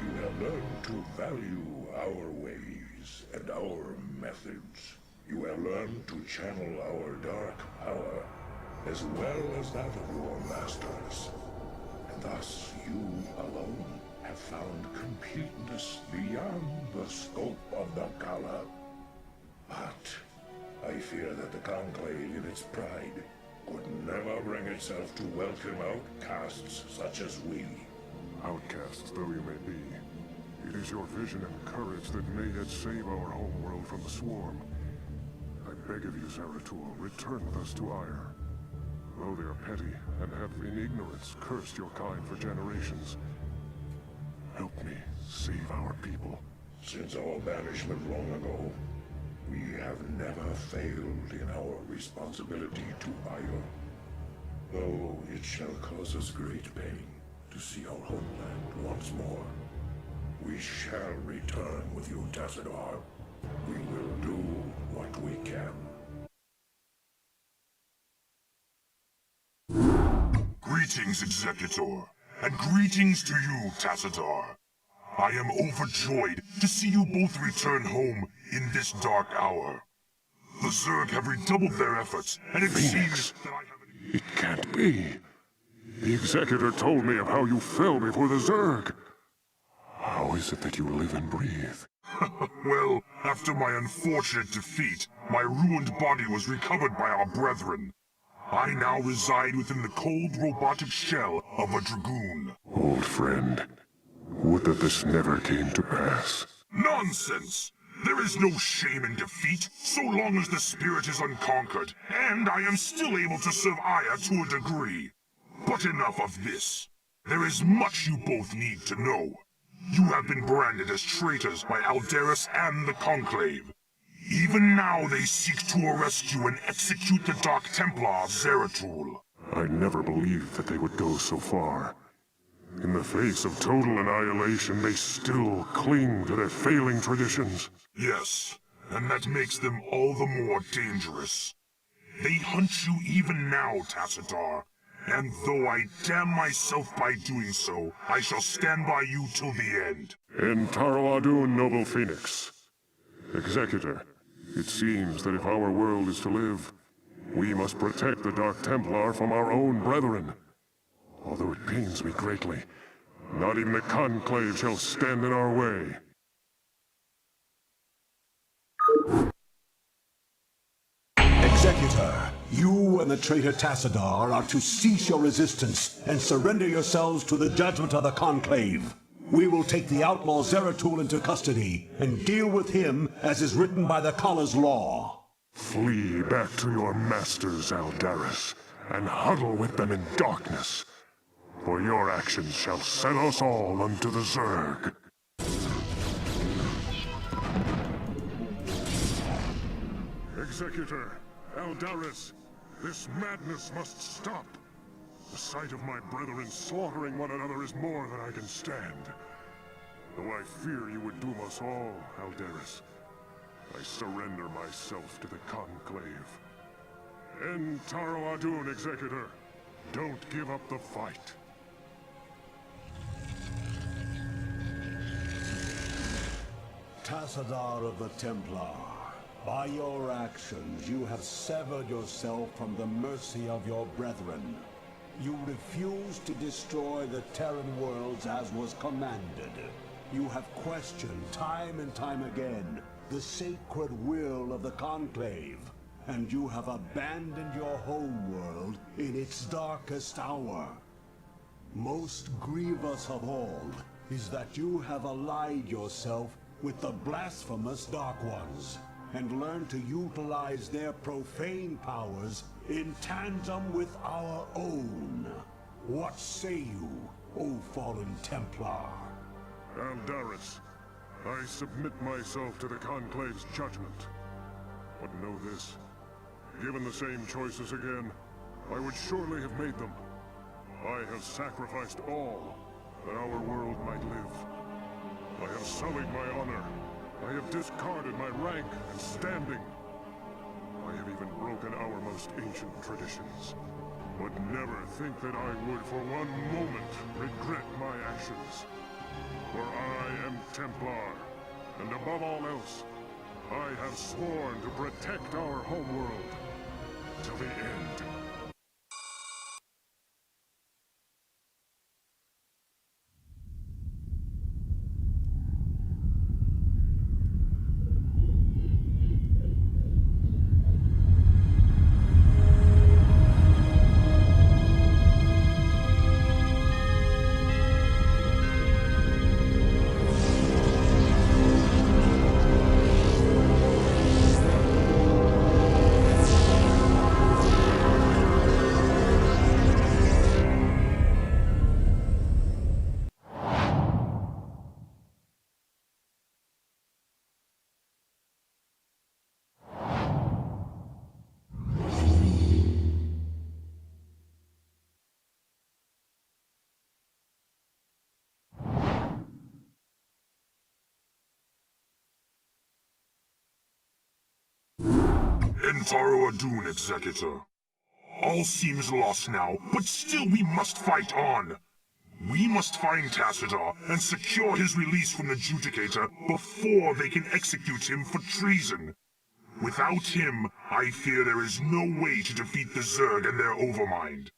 you have learned to value our ways and our methods. You have learned to channel our dark power, as well as that of your masters. And thus you alone have found completeness beyond the scope of the Gala. But I fear that the Conclave in its pride could never bring itself to welcome outcasts such as we. Outcasts though you may be, it is your vision and courage that may yet save our homeworld from the swarm. I beg of you, Zeratul, return with us to Ire. Though they are petty and have in ignorance cursed your kind for generations, help me save our people. Since our banishment long ago, we have never failed in our responsibility to Ire. Though it shall cause us great pain to see our homeland once more, we shall return with you, Tassadar. We will do what we can. Greetings, Executor, and greetings to you, Tassadar. I am overjoyed to see you both return home in this dark hour. The Zerg have redoubled their efforts, and it seems that I have... It can't be. The Executor told me of how you fell before the Zerg. How is it that you live and breathe? Well, after my unfortunate defeat, my ruined body was recovered by our brethren. I now reside within the cold robotic shell of a dragoon. Old friend, would that this never came to pass. Nonsense! There is no shame in defeat, so long as the spirit is unconquered, and I am still able to serve Aya to a degree. But enough of this. There is much you both need to know. You have been branded as traitors by Aldaris and the Conclave. Even now they seek to arrest you and execute the Dark Templar Zeratul. I never believed that they would go so far. In the face of total annihilation, they still cling to their failing traditions. Yes, and that makes them all the more dangerous. They hunt you even now, Tassadar. And though I damn myself by doing so, I shall stand by you till the end. En Taro Adun, noble Phoenix. Executor, it seems that if our world is to live, we must protect the Dark Templar from our own brethren. Although it pains me greatly, not even the Conclave shall stand in our way. Executor, you and the traitor Tassadar are to cease your resistance and surrender yourselves to the judgment of the Conclave. We will take the outlaw Zeratul into custody and deal with him as is written by the Kala's law. Flee back to your masters, Aldaris, and huddle with them in darkness. For your actions shall set us all unto the Zerg. Executor, Aldaris, this madness must stop. The sight of my brethren slaughtering one another is more than I can stand. Though I fear you would doom us all, Aldaris, I surrender myself to the Conclave. En Taro Adun, Executor. Don't give up the fight. Tassadar of the Templar, by your actions you have severed yourself from the mercy of your brethren. You refuse to destroy the Terran worlds as was commanded. You have questioned time and time again the sacred will of the Conclave, and you have abandoned your home world in its darkest hour. Most grievous of all is that you have allied yourself with the blasphemous Dark Ones, and learned to utilize their profane powers in tandem with our own. What say you, O fallen Templar? Aldaris, I submit myself to the Conclave's judgment. But know this, given the same choices again, I would surely have made them. I have sacrificed all that our world might live. I have sullied my honor. I have discarded my rank and standing. I have even broken our most ancient traditions. But never think that I would for one moment regret my actions. For I am Templar, and above all else, I have sworn to protect our homeworld till the end. En Taro Adun, Executor. All seems lost now, but still we must fight on. We must find Tassadar and secure his release from the Judicator before they can execute him for treason. Without him, I fear there is no way to defeat the Zerg and their overmind.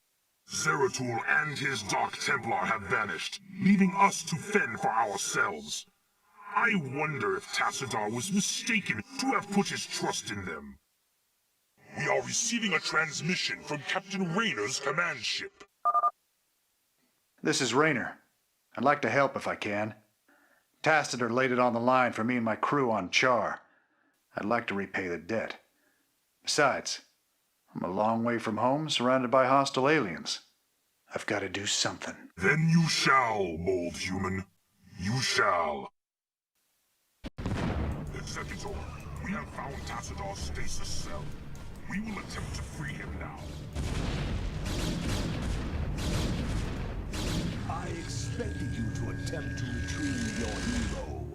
Zeratul and his Dark Templar have vanished, leaving us to fend for ourselves. I wonder if Tassadar was mistaken to have put his trust in them. We are receiving a transmission from Captain Raynor's command ship. This is Rayner. I'd like to help if I can. Tassadar laid it on the line for me and my crew on Char. I'd like to repay the debt. Besides, I'm a long way from home, surrounded by hostile aliens. I've got to do something. Then you shall, Mold Human. You shall. Executor, we have found Tassadar's stasis cell. We will attempt to free him now. I expected you to attempt to retrieve your hero.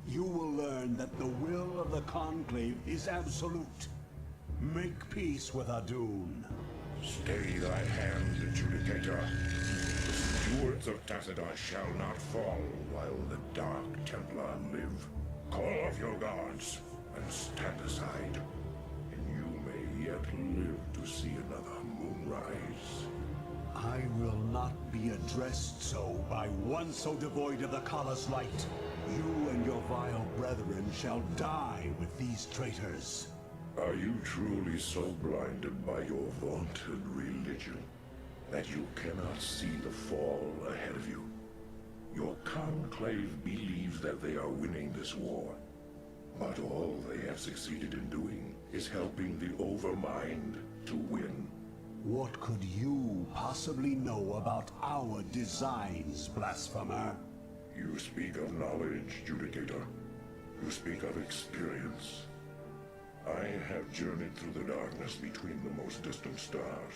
You will learn that the will of the Conclave is absolute. Make peace with Adun. Stay thy hand, Adjudicator. The stewards of Tassadar shall not fall while the Dark Templar live. Call off your guards and stand aside, and you may yet live to see another moonrise. I will not be addressed so by one so devoid of the Kala's light. You and your vile brethren shall die with these traitors. Are you truly so blinded by your vaunted religion that you cannot see the fall ahead of you? Your conclave believes that they are winning this war, but all they have succeeded in doing is helping the Overmind to win. What could you possibly know about our designs, blasphemer? You speak of knowledge, Judicator. You speak of experience. I have journeyed through the darkness between the most distant stars.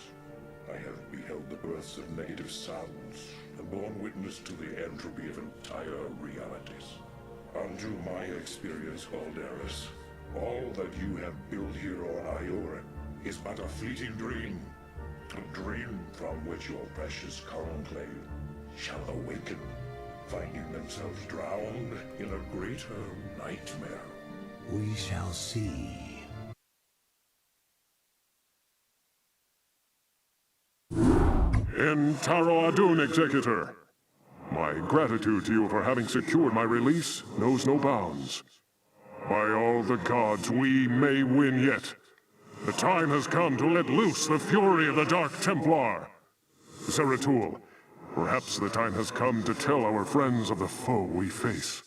I have beheld the births of negative suns, and borne witness to the entropy of entire realities. Unto my experience, Aldaris, all that you have built here on Iora is but a fleeting dream. A dream from which your precious conclave shall awaken, finding themselves drowned in a greater nightmare. We shall see. Entaro Adun, Executor. My gratitude to you for having secured my release knows no bounds. By all the gods, we may win yet. The time has come to let loose the fury of the Dark Templar. Zeratul, perhaps the time has come to tell our friends of the foe we face.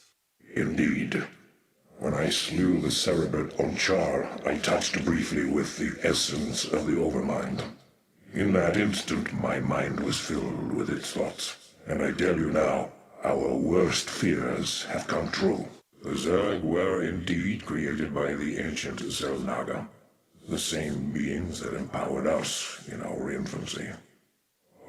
Indeed. When I slew the Cerebrit on Char, I touched briefly with the essence of the Overmind. In that instant, my mind was filled with its thoughts. And I tell you now, our worst fears have come true. The Zerg were indeed created by the ancient Zelnaga, the same beings that empowered us in our infancy.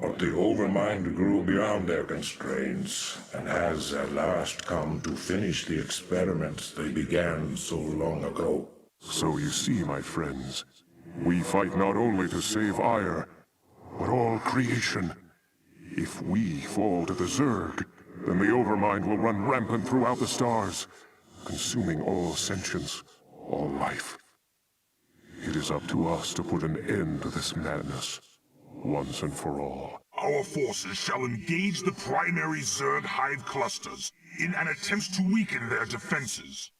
But the Overmind grew beyond their constraints, and has at last come to finish the experiments they began so long ago. So you see, my friends, we fight not only to save Ire, but all creation. If we fall to the Zerg, then the Overmind will run rampant throughout the stars, consuming all sentience, all life. It is up to us to put an end to this madness, once and for all. Our forces shall engage the primary Zerg hive clusters in an attempt to weaken their defenses.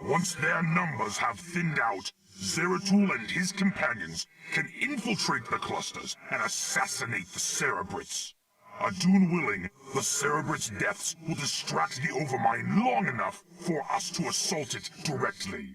Once their numbers have thinned out, Zeratul and his companions can infiltrate the clusters and assassinate the Cerebrits. Adun willing, the Cerebrits' deaths will distract the Overmind long enough for us to assault it directly.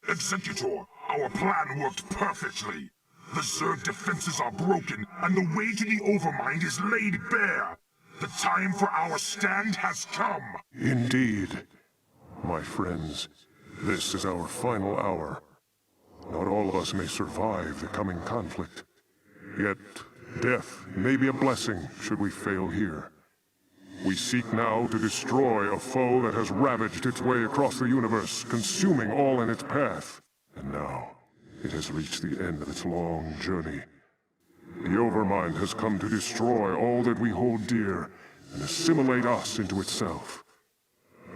Executor, our plan worked perfectly. The Zerg defenses are broken, and the way to the Overmind is laid bare. The time for our stand has come. Indeed. My friends, this is our final hour. Not all of us may survive the coming conflict. Yet, death may be a blessing should we fail here. We seek now to destroy a foe that has ravaged its way across the universe, consuming all in its path. And now, it has reached the end of its long journey. The Overmind has come to destroy all that we hold dear and assimilate us into itself.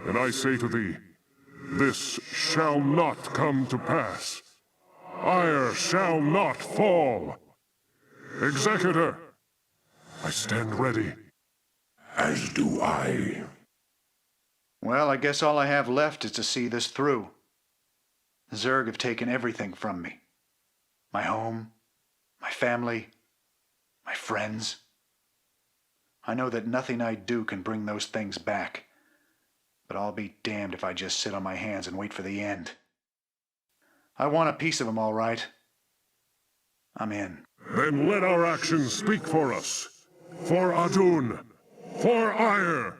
And I say to thee, this shall not come to pass. Ire shall not fall. Executor, I stand ready. As do I. Well, I guess all I have left is to see this through. Zerg have taken everything from me. My home, my family, my friends. I know that nothing I do can bring those things back, but I'll be damned if I just sit on my hands and wait for the end. I want a piece of them, all right. I'm in. Then let our actions speak for us. For Adun. For Ire.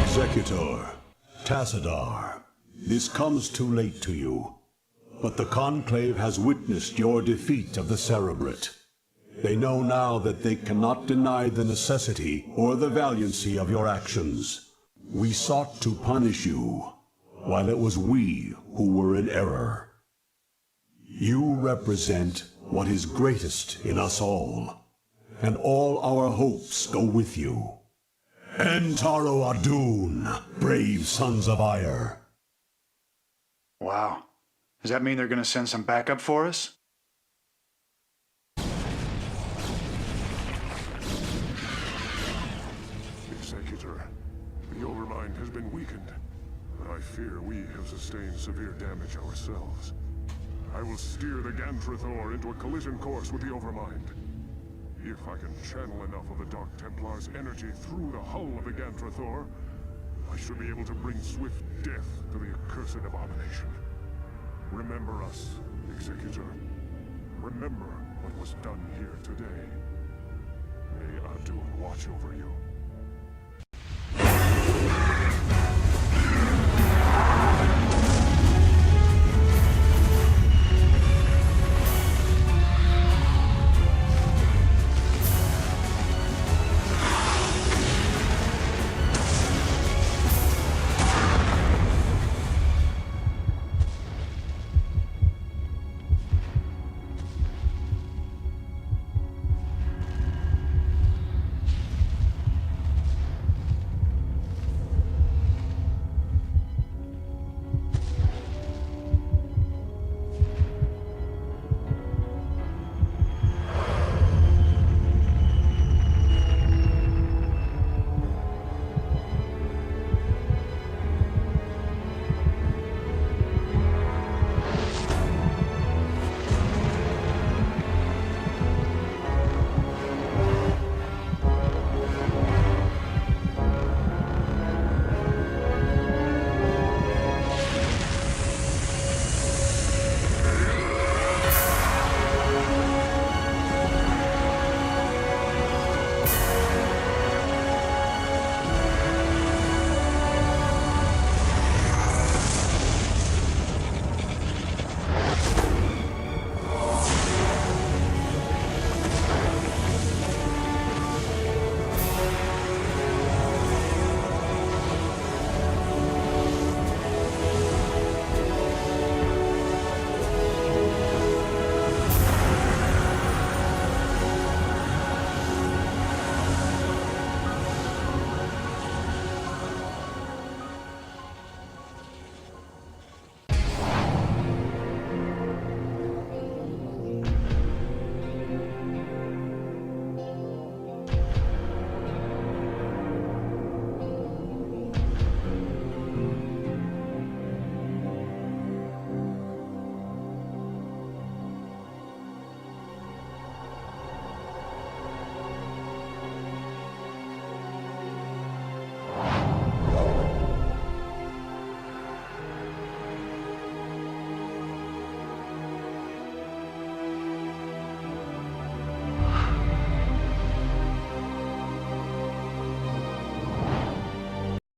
Executor, Tassadar, this comes too late to you. But the Conclave has witnessed your defeat of the Cerebrate. They know now that they cannot deny the necessity or the valiancy of your actions. We sought to punish you, while it was we who were in error. You represent what is greatest in us all, and all our hopes go with you. Entaro Adun, brave sons of Ire. Wow. Does that mean they're going to send some backup for us? Executor, the Overmind has been weakened, but I fear we have sustained severe damage ourselves. I will steer the Gantrathor into a collision course with the Overmind. If I can channel enough of the Dark Templar's energy through the hull of the Gantrathor, I should be able to bring swift death to the accursed abomination. Remember us, Executor. Remember what was done here today. May Adun watch over you.